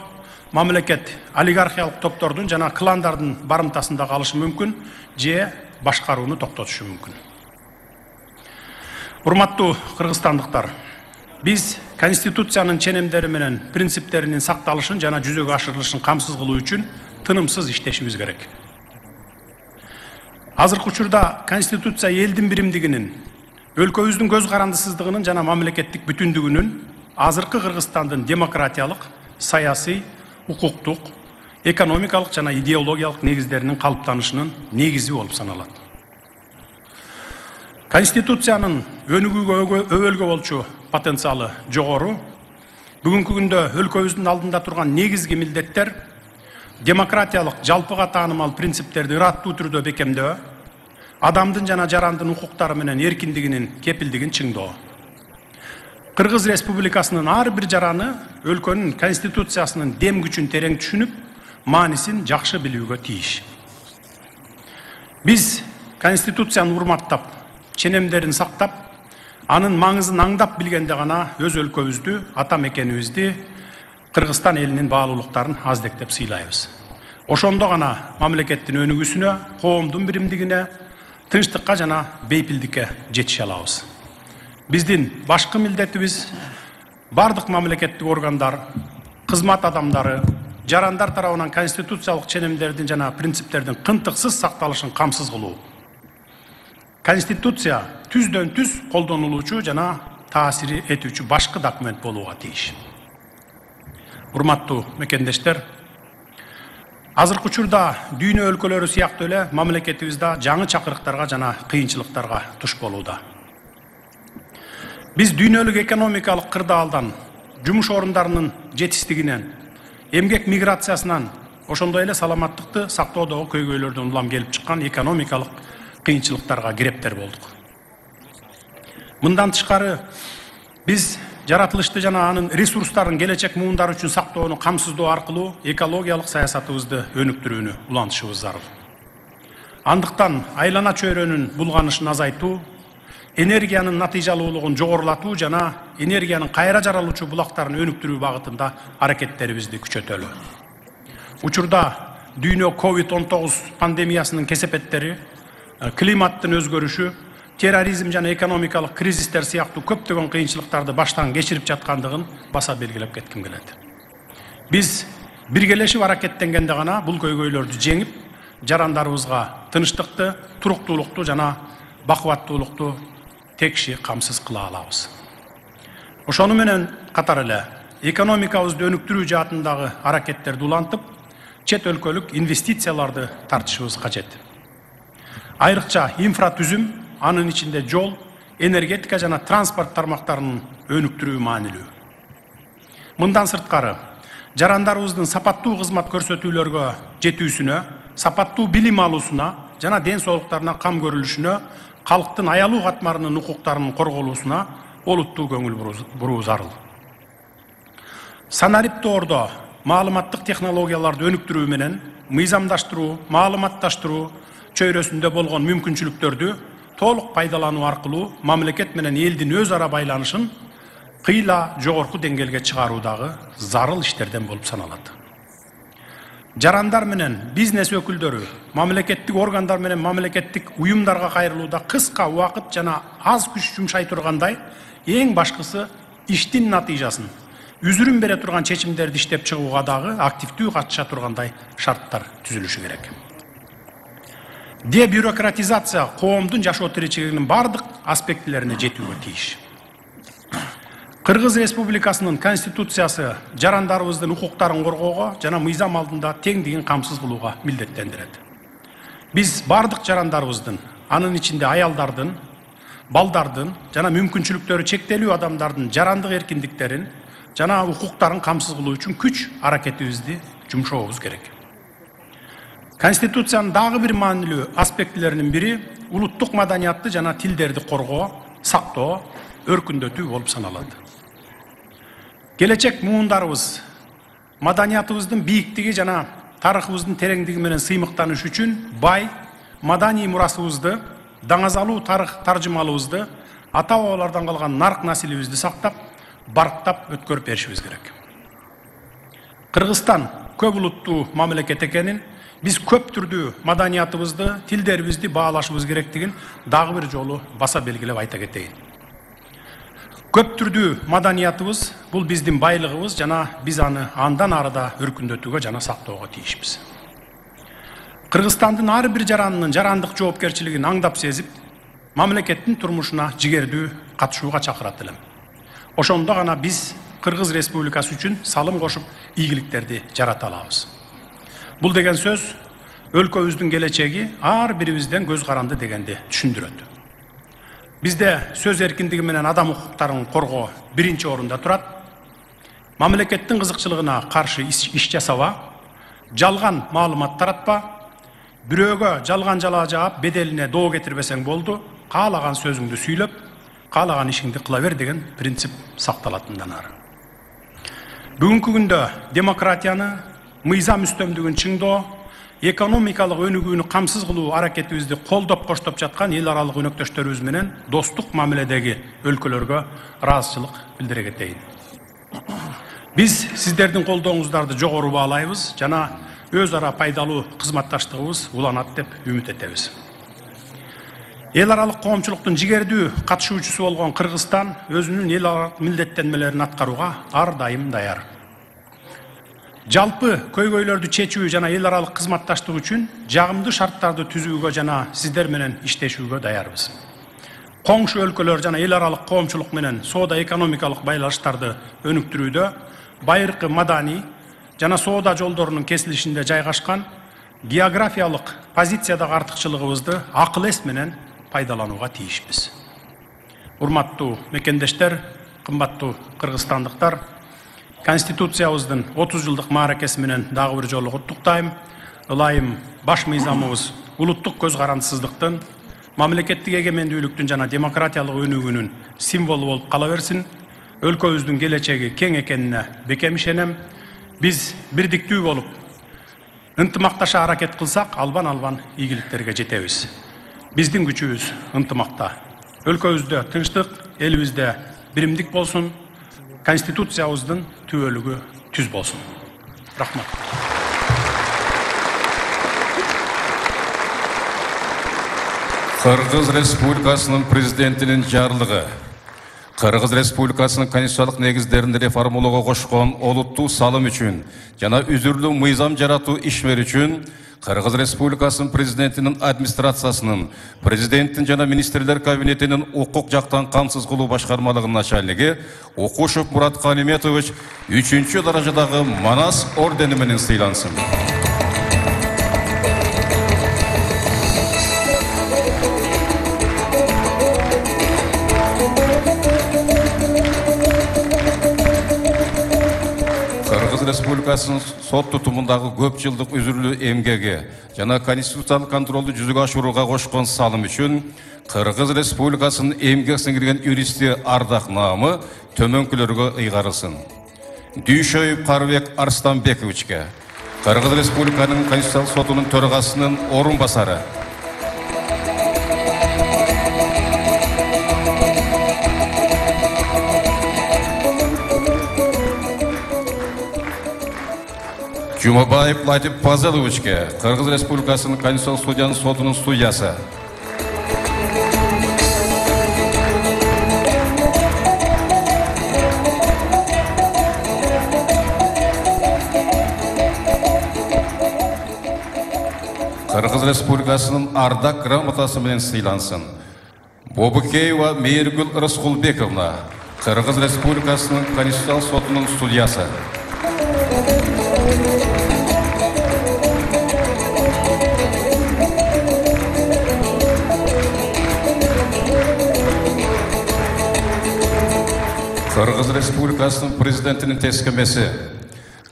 H: мамлекет олигархиялык топтордун жана кландардын барымтасында калышы мүмкүн же башкарууну токтотушу мүмкүн. Урматтуу кыргызстандыктар, биз Конституциянын ченемдери менен принциптеринин сакталышын жана жүзөгө ашырылышын камсыз кылуу үчүн тынымсыз иштешибиз керек. Азыркы учурда Конституция элдин биримдигинин, өлкөбүздүн көз карандысыздыгынын жана мамлекеттик бүтүндүгүнүн, азыркы Кыргызстандын демократиялык, саясий, укуктук, экономикалык жана идеологиялык негиздеринин калыптанышынын негизи болуп саналат. Конституциянын өнүгүүгө өбөлгө болчу потенциалы жогору. Бүгүнкү күндө өлкөбүздүн алдында турган негизги милдеттер демократиялык жалпыга таанымал принциптерди ыраттуу түрдө бекемдөө, адамдын жана жарандын укуктары менен эркиндигинин кепилдигин чыңдоо. Кыргыз Республикасынын ар бир жараны өлкөнүн конституциясынын дем күчүн терең түшүнүп, маанисин жакшы билүүгө тийиш. Биз конституцияны урматтап, ченемдерин сактап, анын маңызын аңдап билгенде гана өз өлкөбүздү, ата мекенибизди, Кыргызстан элинин баалуулуктарын аздектеп сыйлайбыз. Ошондо гана мамлекеттин өнүгүүсүнө, коомдун биримдигине, тынчтыкка жана бейпилдикке жетише алабыз. Биздин башкы милдетибиз бардык мамлекеттик органдар, кызмат адамдары, жарандар тарабынан конституциялык ченемдердин жана принциптердин кынтыксыз сакталышын камсыз кылуу. Конституция түздөн түз колдонулуучу жана таасир этүүчү башкы документ болууга тийиш. Урматтуу мекендештер, азыркы учурда дүйнө өлкөлөрү сыяктуу эле мамлекетибиз да жаңы чакырыктарга жана кыйынчылыктарга туш болууда. Биз дүйнөлүк экономикалык кырдаалдан, жумуш орундарынын жетиштигинен, эмгек миграциясынан, ошондой эле саламаттыкты сактоодогу көйгөйлөрдөн улам келип чыккан экономикалык кыйынчылыктарга кирептер болдук. Мындан тышкары биз жаратылышты жана анын ресурстарын келечек муундар үчүн сактоону камсыздоо аркылуу экологиялык саясатыбызды өнүктүрүүнү улантышыбыз зарыл. Андыктан айлана чөйрөнүн булганышын азайтуу, энергиянын натыйжалуулугун жогорулатуу жана энергиянын кайра жаралуучу булактарын өнүктүрүү багытында аракеттерибизди күчөтөлү. Учурда дүйнө COVID-19 пандемиясынын кесепеттери, климаттын өзгөрүшү, терроризм жана экономикалык кризистер сыяктуу көптөгөн кыйынчылыктарды баштан кечирип жаткандыгын баса белгилеп кетким келет. Биз биргелешип аракеттенгенде гана бул көйгөйлөрдү жеңип, жарандарыбызга тынчтыкты, туруктуулукту жана бакубаттуулукту текши камсыз кыла алабыз. Ошону менен катар эле экономикабызды өнүктүрүү жаатындагы аракеттерди улантып, чет өлкөлүк инвестицияларды тартышыбыз кажет. Айрыкча инфратүзүм, анын ичинде жол, энергетика жана транспорт тармактарынын өнүктүрүү маанилүү. Мындан сырткары, жарандарыбыздын сапаттуу кызмат көрсөтүүлөргө жетүүсүнө, сапаттуу билим алуусуна жана ден соолуктарына кам көрүлүшүнө, калктын аялуу катмарынын укуктарынын корголуусуна олуттуу көңүл буруу зарыл. Санариптүү ордо маалыматтык технологияларды өнүктүрүү менен мыйзамдаштыруу, маалыматташтыруу чөйрөсүндө болгон мүмкүнчүлүктөрдү толук пайдалануу аркылуу мамлекет менен элдин өз ара байланышын кыйла жогорку деңгээлге чыгаруудагы зарыл иштерден болуп саналат. Жарандар менен бизнес өкүлдөрү мамлекеттик органдар менен мамлекеттик уюмдарга кайрылууда кыска убакыт жана аз күч жумшай тургандай, эң башкысы иштин натыйжасын, үзүрүн бере турган чечимдерди иштеп чыгууга дагы активдүү катыша тургандай шарттар түзүлүшү керек. Дебюрократизация коомдун жашоо тиричилигинин бардык аспектилерине жетүүгө тийиш. Кыргыз Республикасынын Конституциясы жарандарыбыздын укуктарын коргоого жана мыйзам алдында теңдигин камсыз кылууга милдеттендирет. Биз бардык жарандарыбыздын, анын ичинде аялдардын, балдардын жана мүмкүнчүлүктөрү чектелүү адамдардын жарандык эркиндиктерин жана укуктарын камсыз кылуу үчүн күч аракетибизди жумшообуз керек. Конституциянын дагы бир маанилүү аспектилеринин бири улуттук маданиятты жана тилдерди коргоо, сактоо, өркүндөтүү болуп саналат. Келечек муундарыбыз маданиятыбыздын бийиктиги жана тарыхыбыздын тереңдиги менен сыймыктаныш үчүн бай маданий мурасыбызды, даңазалуу тарых таржымалыбызды, ата-бабалардан калган нарк насилибизди сактап, барктап өткөрүп беришибиз керек. Кыргызстан көп улуттуу мамлекет экенин, биз көп түрдүү маданиятыбызды, тилдерибизди баалашыбыз керектигин дагы бир жолу баса белгилеп айта кетейин. Көп түрдүү маданиятыбыз бул биздин байлыгыбыз жана биз аны андан арыда өркүндөтүүгө жана сактоого тийишпиз. Кыргызстандын ар бир жаранынын жарандык жоопкерчилигин аңдап сезип, мамлекеттин турмушуна жигердүү катышууга чакырат элем. Ошондо гана биз Кыргыз Республикасы үчүн салым кошуп, ийгиликтерди жарата алабыз. Бул деген сөз өлкөбүздүн келечеги ар бирибизден көз каранды дегенди түшүндүрөт. Бизде сөз эркиндиги менен адам укуктарын коргоо биринчи орунда турат. Мамлекеттин кызыкчылыгына каршы иш жасаба, жалган маалымат таратпа, бирөөгө жалган жалаа жаап беделине доо кетирбесең болду, каалаган сөзүңдү сүйлөп, каалаган ишиңди кыла бер деген принцип сакталатындан ары. Бүгүнкү күндө демократияны, мыйзам үстөмдүгүн чыңдоо, экономикалык өнүгүүнү камсыз кылуу аракетибизди колдоп коштоп жаткан эл аралык өнөктөштөрүбүз менен достук мамиледеги өлкөлөргө ыраазычылык билдире кетейин. Биз сиздердин колдооңуздарды жогору баалайбыз жана өз ара пайдалуу кызматташтыгыбыз уланат деп үмүт этебиз. Эл аралык коомчулуктун жигердүү катышуучусу болгон Кыргызстан өзүнүн эл аралык милдеттенмелерин аткарууга ар дайым даяр. Жалпы көйгөйлөрдү чечүү жана эл аралык кызматташтык үчүн жагымдуу шарттарды түзүүгө жана сиздер менен иштешүүгө даярбыз. Коңшу өлкөлөр жана эл аралык коомчулук менен соода экономикалык байланыштарды өнүктүрүүдө байыркы маданий жана соода жолдорунун кесилишинде жайгашкан географиялык позициядагы артыкчылыгыбызды акыл эс менен пайдаланууга тийишпиз. Урматтуу мекендештер, кымбаттуу кыргызстандыктар, Конституциябыздын 30 жылдык мааракеси менен дагы бир жолу куттуктайм. Ылайым баш мыйзамыбыз улуттук көз карандысыздыктын, мамлекеттик эгемендүүлүктүн жана демократиялык өнүгүүнүн символу болуп кала берсин. Өлкөбүздүн келечеги кең экенине бекем ишенем. Биз бирдиктүү болуп, ынтымакташа аракет кылсак, албан ийгиликтерге жетебиз. Биздин күчүбүз ынтымакта. Өлкөбүздө тынчтык, элибизде биримдик болсун. Конституциябыздын түбөлүгү түз болсун. Рахмат.
I: Кыргыз Республикасынын президентинин жарлыгы Кыргыз Республикасынын конституциялык негиздерин реформалоого кошкон олуттуу салым үчүн жана үзүрлүү мыйзам жаратуу ишмери үчүн Кыргыз Республикасынын президентинин администрациясынын, президенттин жана министрлер кабинетинин укук жактан камсыз кылуу башкармалыгынын начальниги Укушев Мурат Калиметович 3-чү даражадагы Манас ордени менен сыйлансын. Республикасынын сот тутумундагы көп жылдык үзүрлүү эмгеги жана конституциялык контролду жүзүгө ашырууга кошкон салым үчүн Кыргыз Республикасынын эмгек сиңирген юристи Ардак Наамы төмөнкүлөргө ыйгарылсын. Дүйшөев Карбек Арстанбековичке, Кыргыз Республиканын Конституциялык сотунун төрагасынын орун басары, Жумабаев Латип Пазыловичке, Кыргыз Республикасынын Конституциялык судьянын сотунун судьясы. Кыргыз Республикасынын ардак грамотасы менен сыйлансын. Бобукеева Мейиргүл Рыскулбековна, Кыргыз Республикасынын Конституциялык сотунун судьясы. Кыргыз Республикасынын президентинин тескемеси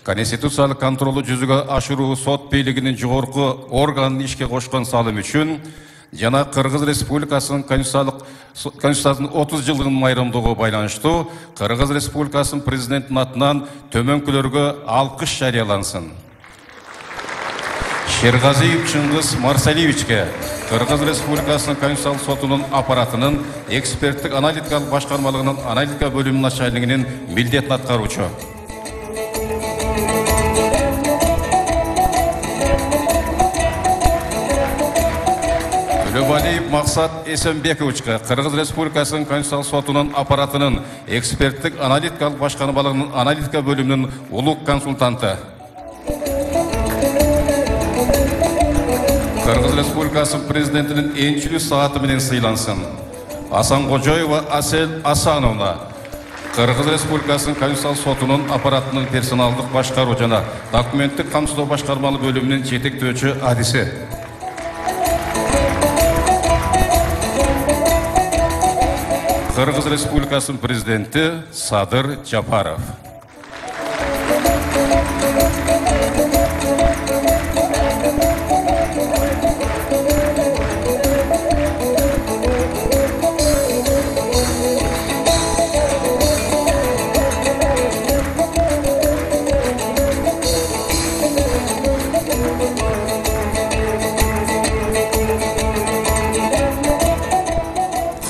I: конституциялық контролы жүзеге ашыруу сот бийлигинин жогорку органын ишке кошкон салым үчүн жана Кыргыз Республикасынын Конституциясынын 30 жылдыгынын майрамдыгы байланыштуу Кыргыз Республикасынын президентинин атынан төмөнкүлөргө алкыш жарыялансын. Шерғазиев Чыңгыз Марсалиевичке Кыргыз Республикасынын Конституциялык сотунун аппаратынын эксперттик аналитикалык башкармалыгынын аналитика бөлүмүнүн начальнигинин милдетин аткаруучу. Төлөбалиев Максат Эсенбековичке Кыргыз Республикасынын Конституциялык сотунун аппаратынын эксперттик аналитикалык башкармалыгынын аналитика бөлүмүнүн улук консультанты. Кыргыз Республикасынын президентинин энчилүү сааты менен сыйлансын. Асанкожоева Асел Асановна Кыргыз Республикасынын Конституциялык сотунун аппаратынын персоналдык башкаруу жана документтик камсыздоо башкармалык бөлүмүнүн жетектөөчү адиси. Кыргыз Республикасынын президенти Садыр Жапаров.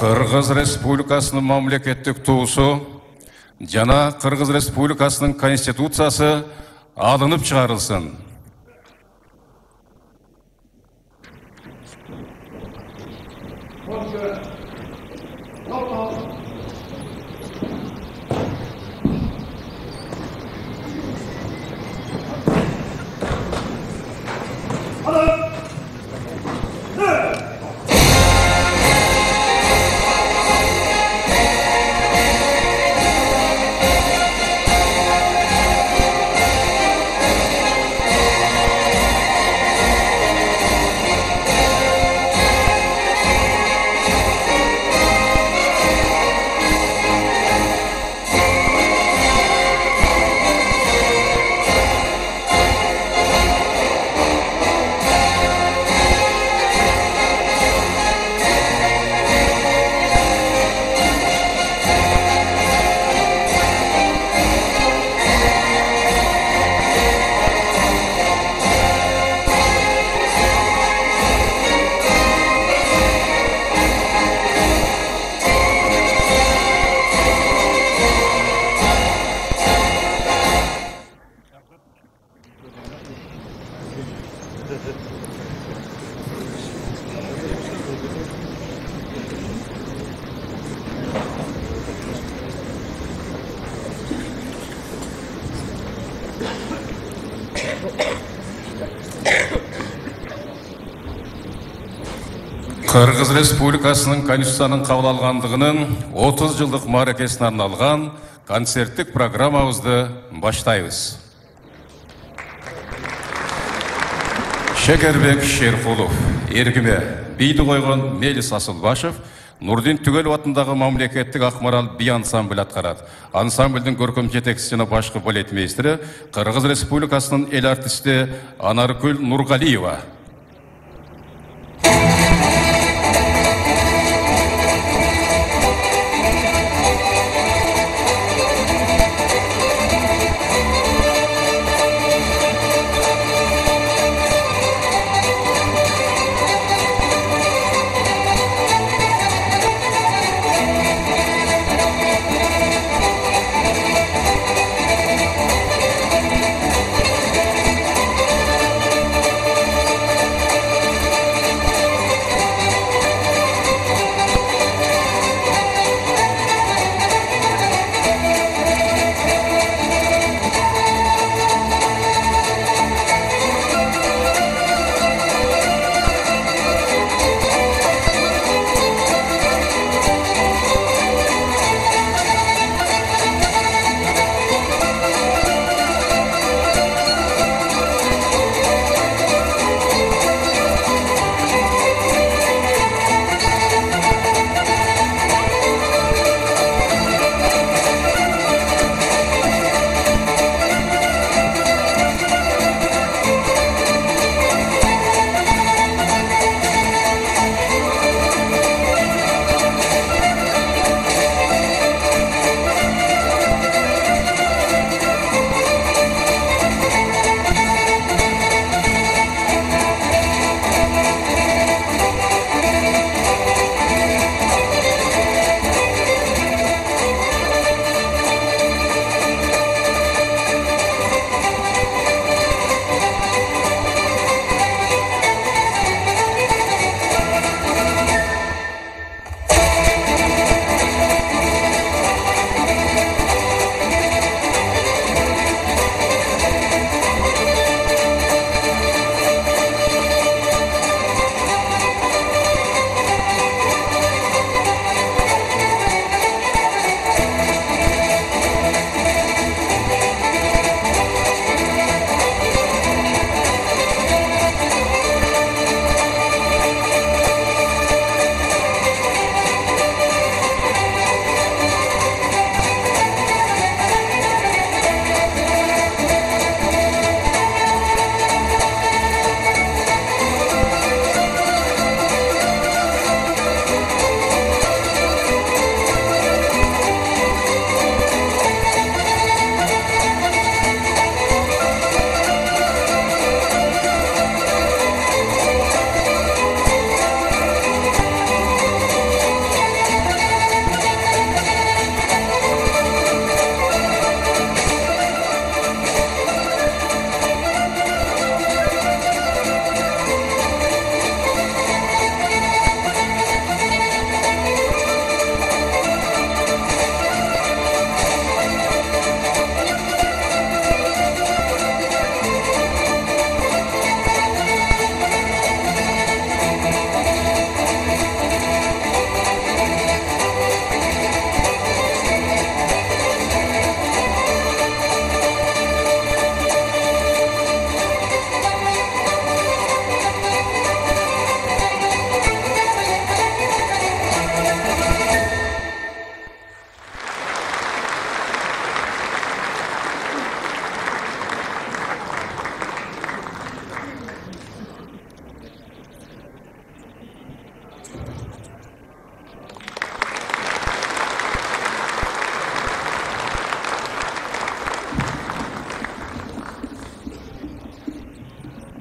I: Кыргыз Республикасынын мамлекеттик туусу жана Кыргыз Республикасынын Конституциясы алынып чыгарылсын. Кыргыз Республикасынын Конституциянын кабыл алгандыгынын 30 жылдык мааракесине арналган концерттик программабызды баштайбыз. Шекербек Шеркулов, эркиме бийди койгон Мелис Асылбашев Нурдин Түгелов атындагы мамлекеттик акмарал би ансамбль аткарат. Ансамблдын көркөм жетекчиси жана башкы балетмейстери Кыргыз Республикасынын эл артисти Анаркүл Нургалиева.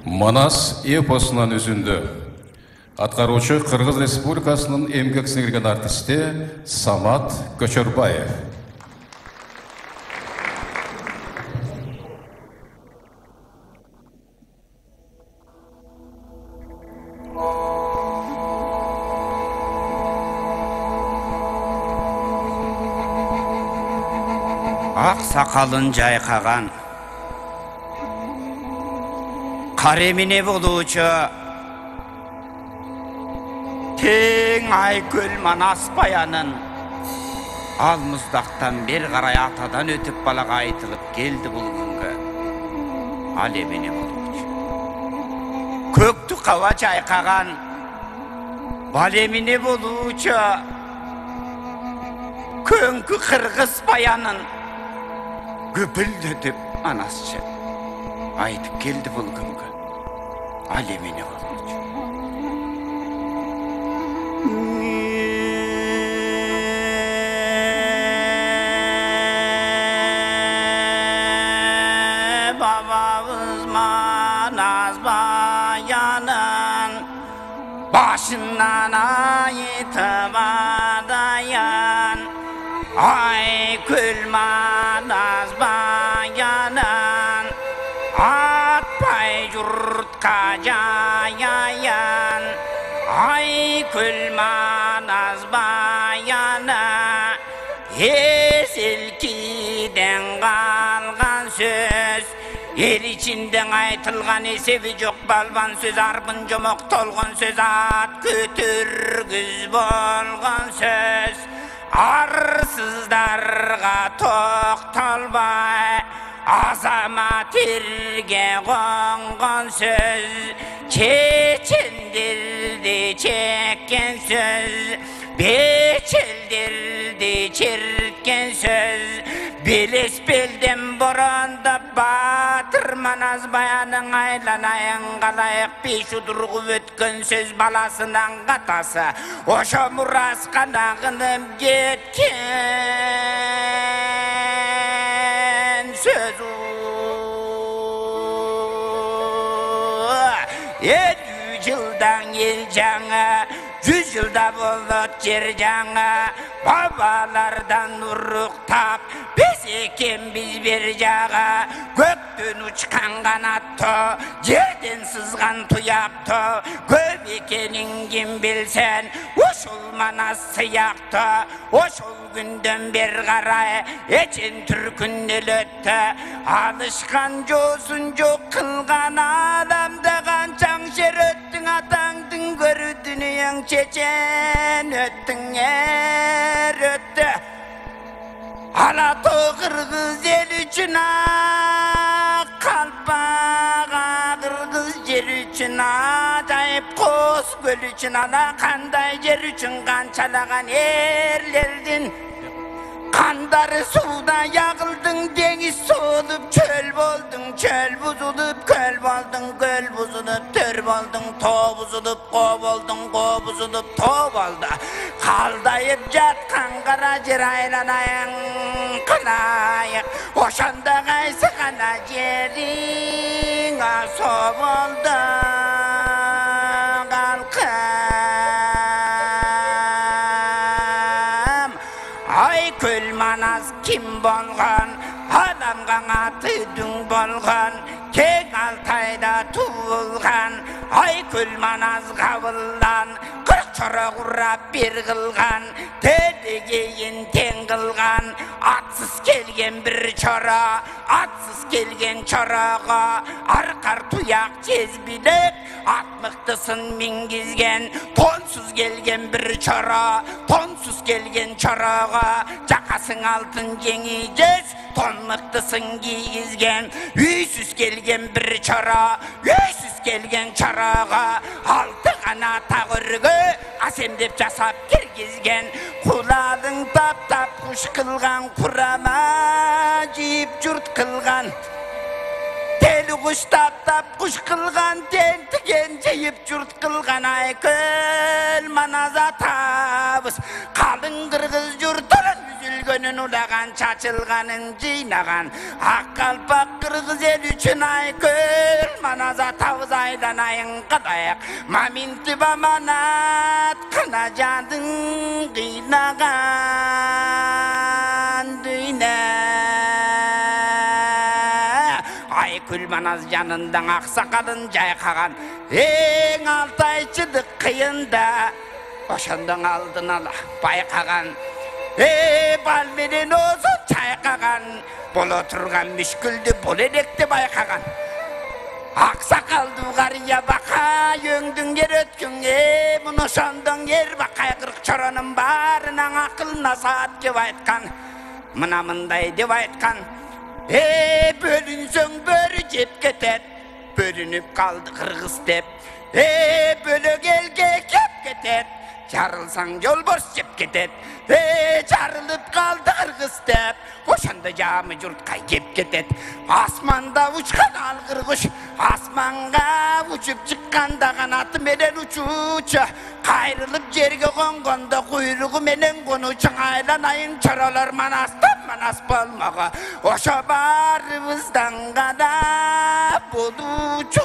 I: Манас эпосынан үзінді. Атқарушы Қырғыз Республикасының еңбек сіңірген артисті Самат Көчөрбаев.
K: Ақ сақалын жайқаған қареміне болушы тең Айкөл Манас баянын ал мұздақтан бер қарай атадан өтіп балаға айтылып келді бұл күнгі ал еміне болушы көкті қауа жайқаған бал еміне болушы көңкі қырғыз баянын гүпілдетіп анасшы айтып келді бұл күнгі ал еміне болушы Babamız Manaz bayanın başından ayıtıp adayan Aykül Manaz bayanın atpay yurtka jayayan Aykül Manaz bayanı esilkiden kalgan söz el içinden aytılgan esebi жоқ балбан söz арбын жомок толгон söz ат көтөргүз болгон söz арсыздарға тоқталбай азамат ерге қонған сөз чечендерді чеккен сөз бечелдерді черткен сөз белес белден боранда батыр Манас баяның айланайын қалайық беш ұдырғы өткен сөз баласынан қатасы ошо мұрасқа нағынып кеткен сөз елу жылдан ел жаңа 100 жылда болот жер жаңа бабалардан уруктап биз экенбиз бер жага көктөн учкан канатты жерден сызган туяктı көп экенин ким билсен ошол Манас сыяктı ошол күндөн бер карай эчен түркүн эл өттү алышкан жоосун жок кылган адамда канчаң жер өттүң атаңдын көрү дүнүйөң чечен өттүң ер өттү Алатоо кыргыз эл үчүн калпага кыргыз жер үчүн ажайып кос көл үчүн ана кандай жер үчүн канчалаган эрлердин кандары сууда ягылдың деңиз соолуп чөл болдуң чөл бузулуп көл болдуң көл бузулуп төр болдуң тоо бузулуп коо болдуң коо бузулуп тоо болду калдайып жаткан кара жер айланайын кылайык ошондо кайсы гана жериң асоо болду Aykül Manaz kim bolgan adamga аты дүң болған тек Алтайда туылған Aykül Manaz кабылдан 40 чора курап бир кылган тедегейин тең кылган атсыз келген бир чора атсыз келген чорага аркар туяк тез билек ат мыктысын мингизген тонсуз келген бир чора тонсуз келген чорага жакасың алтын жеңижес тон мыктысын кийгизген үйсүз келген бир чора үйсүз келген чорага алты гана тагыргы асемдеп жасап киргизген куладың таптап куш кылган курама жийип журт кылган тели куш таптап куш кылган тең тиген жийип журт кылган Aykül Manaz атабыз калың кыргыз журтунун Sülgönün ulagan, çaçılganın cıynagan Ak kalpak kırgız el üçün ay köl Manaza tavız aylanayın kadayak Maminti bamanat kanacadın kıynagan düğne Aykül manaz canından aksakalın caykagan En altayçılık kıyında Oşandan aldın ala baykagan Balmenin olsun çaykagan Bol oturgan müşküldü bol edekti baykagan Aksakaldı ugarıya baka Yöngdün yer ötkün Mun oşandan yer baka Kırk çoranın barınan akılına saat gibi aytkan Mına mınday dep aytkan Bölünsöň börü jep ketet Bölünüp kaldı kırgız dep Bölök elge kep ketet Jarılsaň jolbors jep ketet Jarılıp kaldı kırgız dep Oşanda jamy jurtka kep ketet Asmanda uçkan algır kuş Asmanga uçup çıkkanda kanatı menen uçuçu Kayrılıp jerge kongonda kuyruğu menen konuçun Aylanayın çaralar manastan manas bolmaga Oşa barыбыздан gana boluçu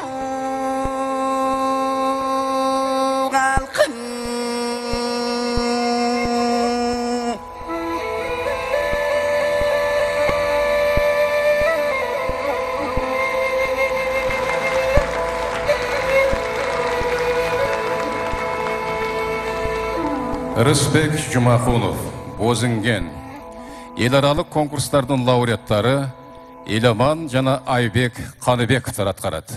K: halkın
I: Рысбек Жумахунов, Бозинген, ел аралық конкурстардың лауреаттары Еламан жана Айбек Қаныбековтар атқарады.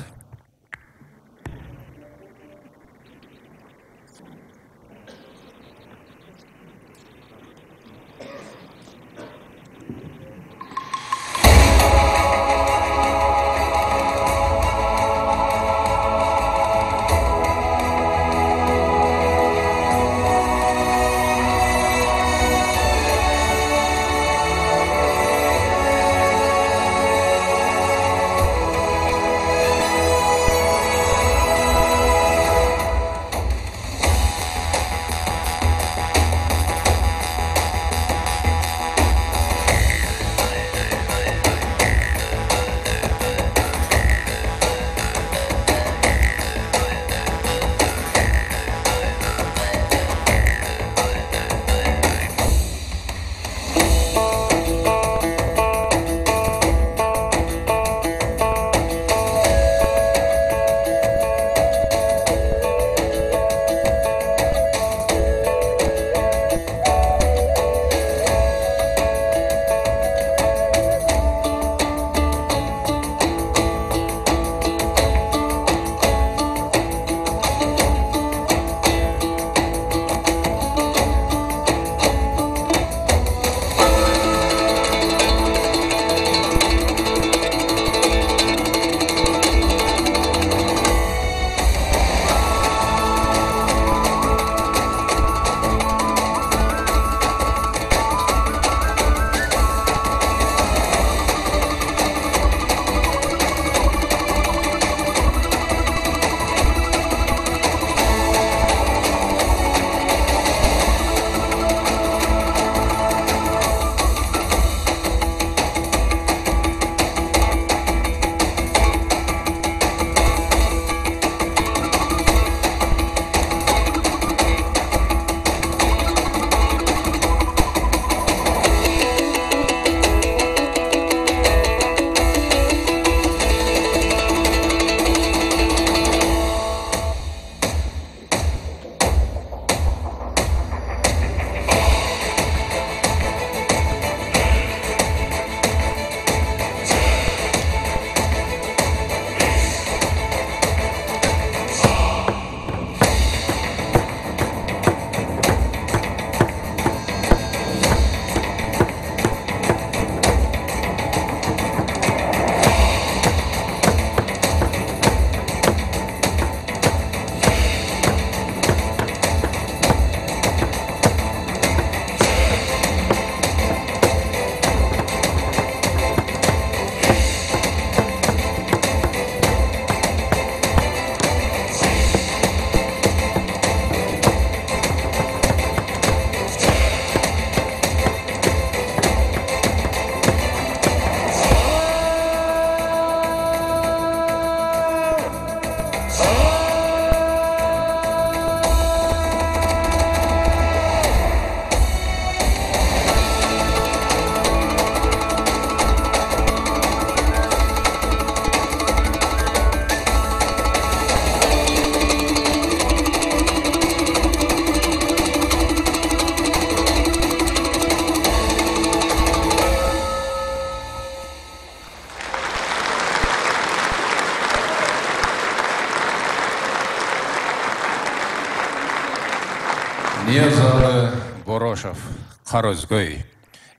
I: Ниязалы Борошев, Қарөзгөй.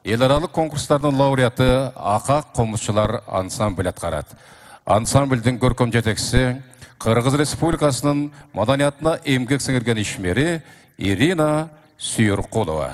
I: Еларалық конкурстардың лауреаты Ақа қомысшылар ансамбль атқарады. Ансамбльдің көркем жетекшісі Қырғыз Республикасының маданиятына еңбек сіңірген ишмері Ирина Сүйірқұлова.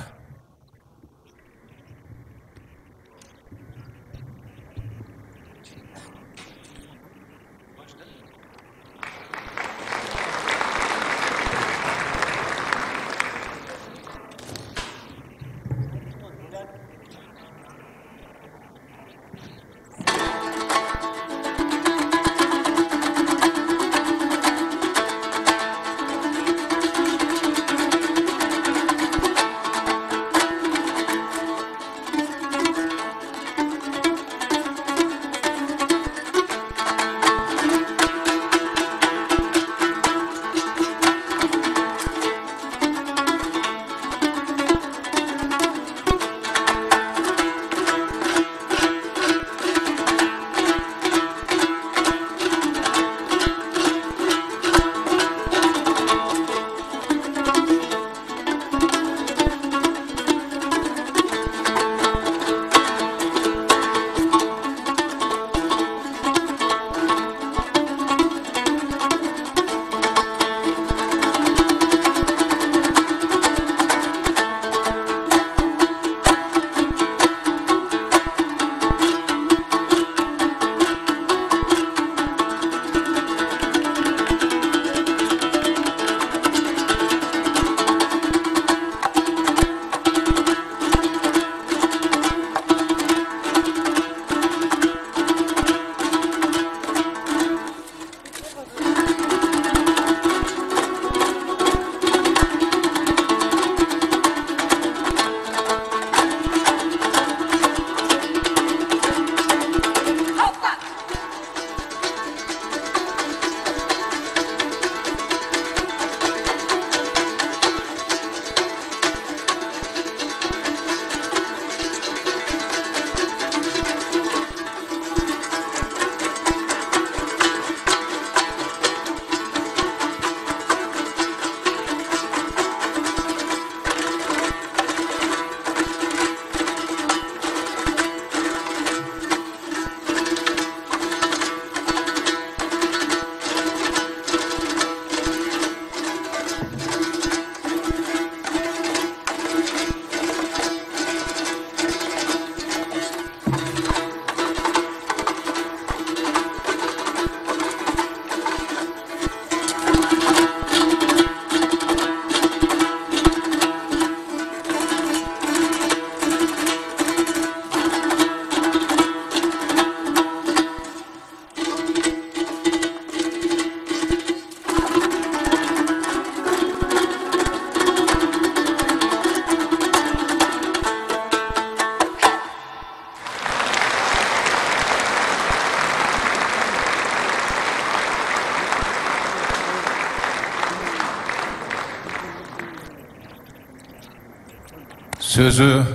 I: Сөзі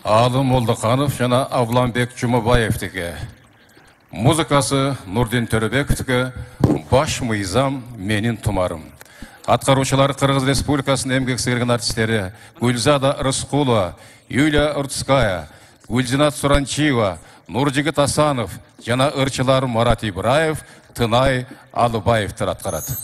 I: Алым Молдықанов жана Авланбек Жұмабаевтікі. Музыкасы Нурдин Төребековтікі «Баш мыйзам менин тумарым». Атқарушылар Қырғыз Республикасының еңбек сіңірген артистері Гүлзада Рысқұлова, Юлия Урцкая, Гүлзинат Суранчиева, Нуржигит Асанов жана ырчылар Марат Ибраев, Тынай Алыбаевтер атқарады.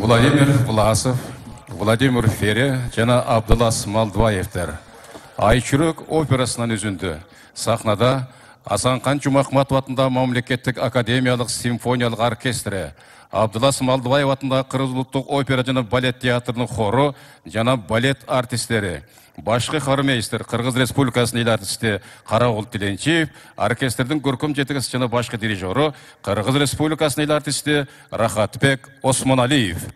I: Владимир Власов, Владимир Фере жана Абдулас Малдыбаевтер Айчүрек операсынан үзүндү. Сахнада Асанқан Жумахматов атында мамлекеттик академиялык симфониялык оркестри, Абдулас Малдыбаев атында Кыргыз улуттук опера жана балет театрынын хору жана балет артисттери, башкы хормейстер Кыргыз Республикасынын эл артисти Карагул Тиленчиев, оркестрдин көркөм жетекчиси жана башкы дирижеру Кыргыз Республикасынын эл артисти Рахатбек Осмоналиев.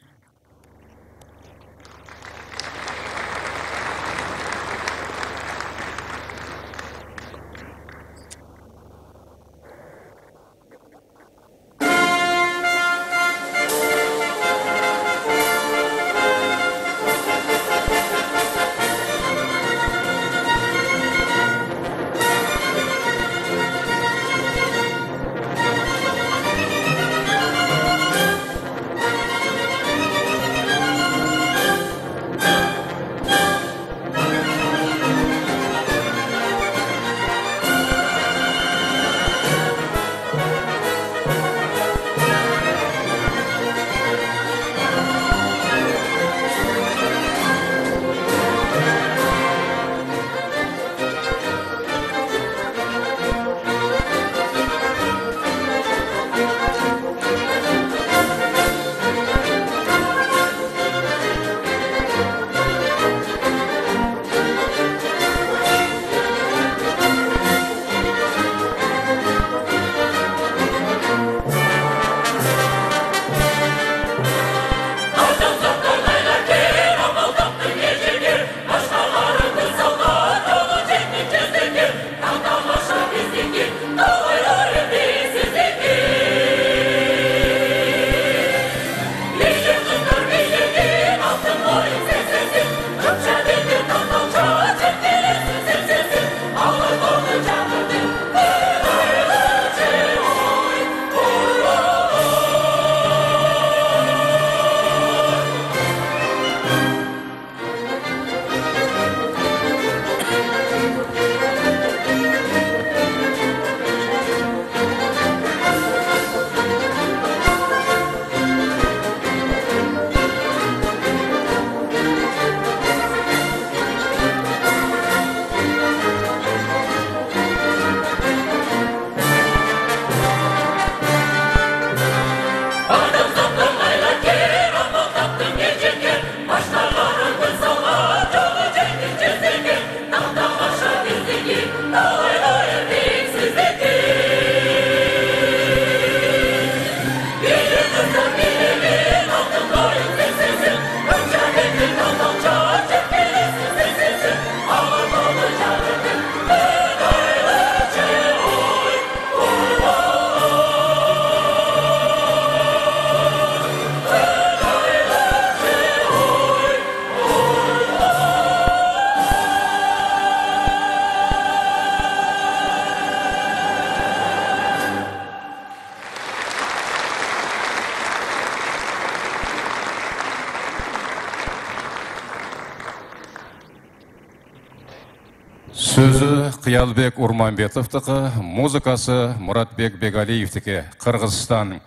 I: Сөзі Қиялбек Урманбетовтікі, музыкасы Мұратбек Бегалиевтікі. Қырғызстан.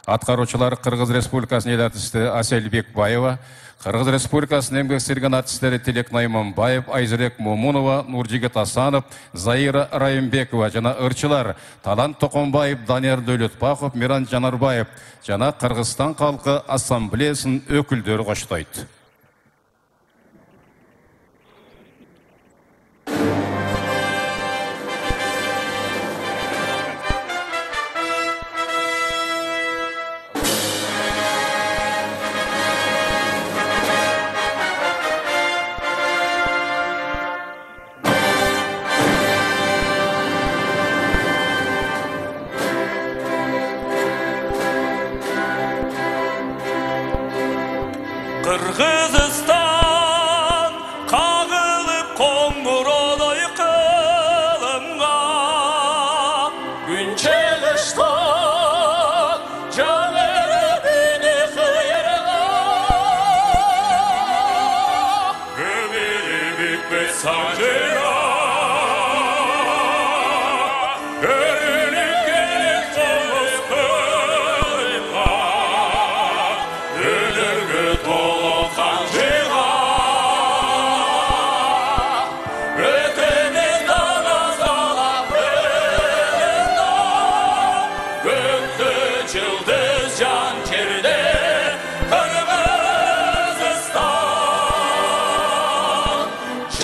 I: Атқарушылар Қырғыз Республикасының ел артисті Асель Бекбаева, Қырғыз Республикасының еңбек сіңірген артистері Телек Найманбаев, Айзырек Момунова, Нуржигит Асанов, Заира Райымбекова жана ырчылар Талант Тоқонбаев, Данияр Дөлөтбақов, Миран Жанарбаев жана Қырғызстан халқы ассамблеясының өкілдері қоштайды.
L: Kırgızistan kağılıp Konguro'day kılımga gün çeliştan canları beni hıyırga Ömürü bitmez sancıra Örülüp gelip toz kılımga Ölür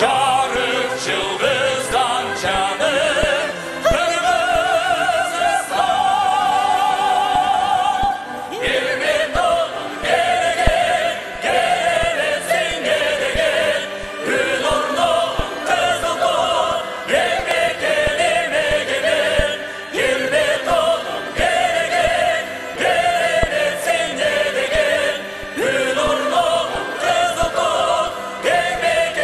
L: жарық жылдыздан жаным Кыргызстан елмен толып келген келесің келген күн орнығын қызыл туып еңбек елемегенмен елмен толып келген келесің келген күн орнығын қызыл туып еңбек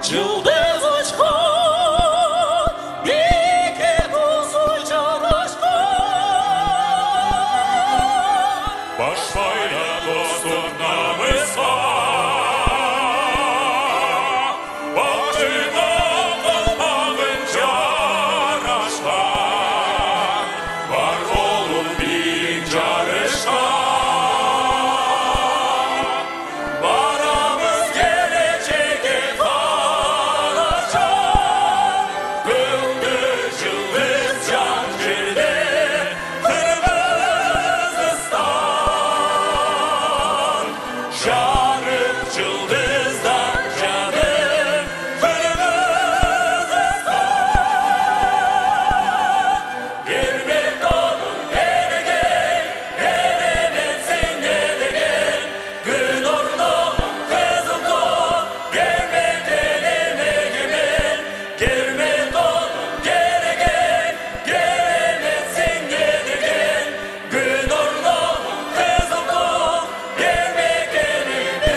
L: Жұлдыз ұшқан, бекер досой жарашқан. Баш байлап достық намысқа, бақытына қалмағын жарашқан. Бар болып биік жарышқан. Барамыз келешекке қарашан. Көкті жұлдыз жан жерде Кыргызстан. Жарық жұлдыздан жаным Кыргызстан. Ермек толып келген, елеменсің елеген, күн орнығын қызыл туып, еңбек елемегенмен, ермек толып келген, елеменсің елеген, күн орнығын қызыл туып, еңбек елемегенмен,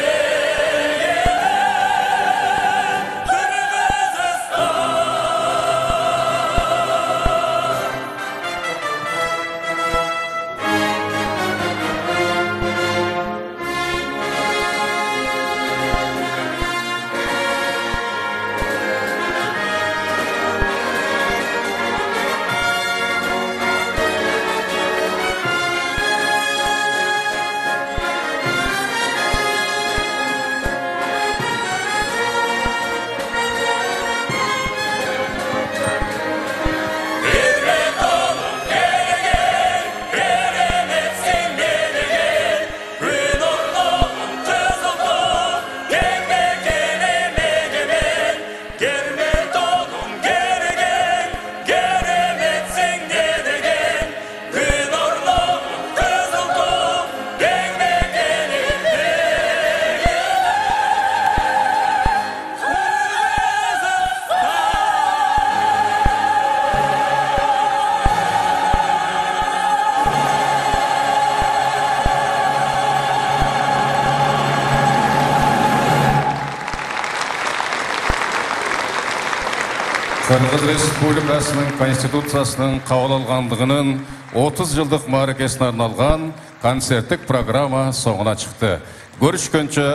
L: Ермек толып келген, елеменсің елеген, күн орнығын қызыл туып, еңбек елемегенмен, ермек толып келген, елеменсің елеген, күн орнығын қызыл туып, еңбек
I: Кыргыз Республикасының Конституциясының кабыл алгандыгынын 30 жылдык мааракесине арналган концерттик программа соңуна чыкты. Көрүшкөнчө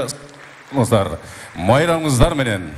I: майрамыңыздар менен.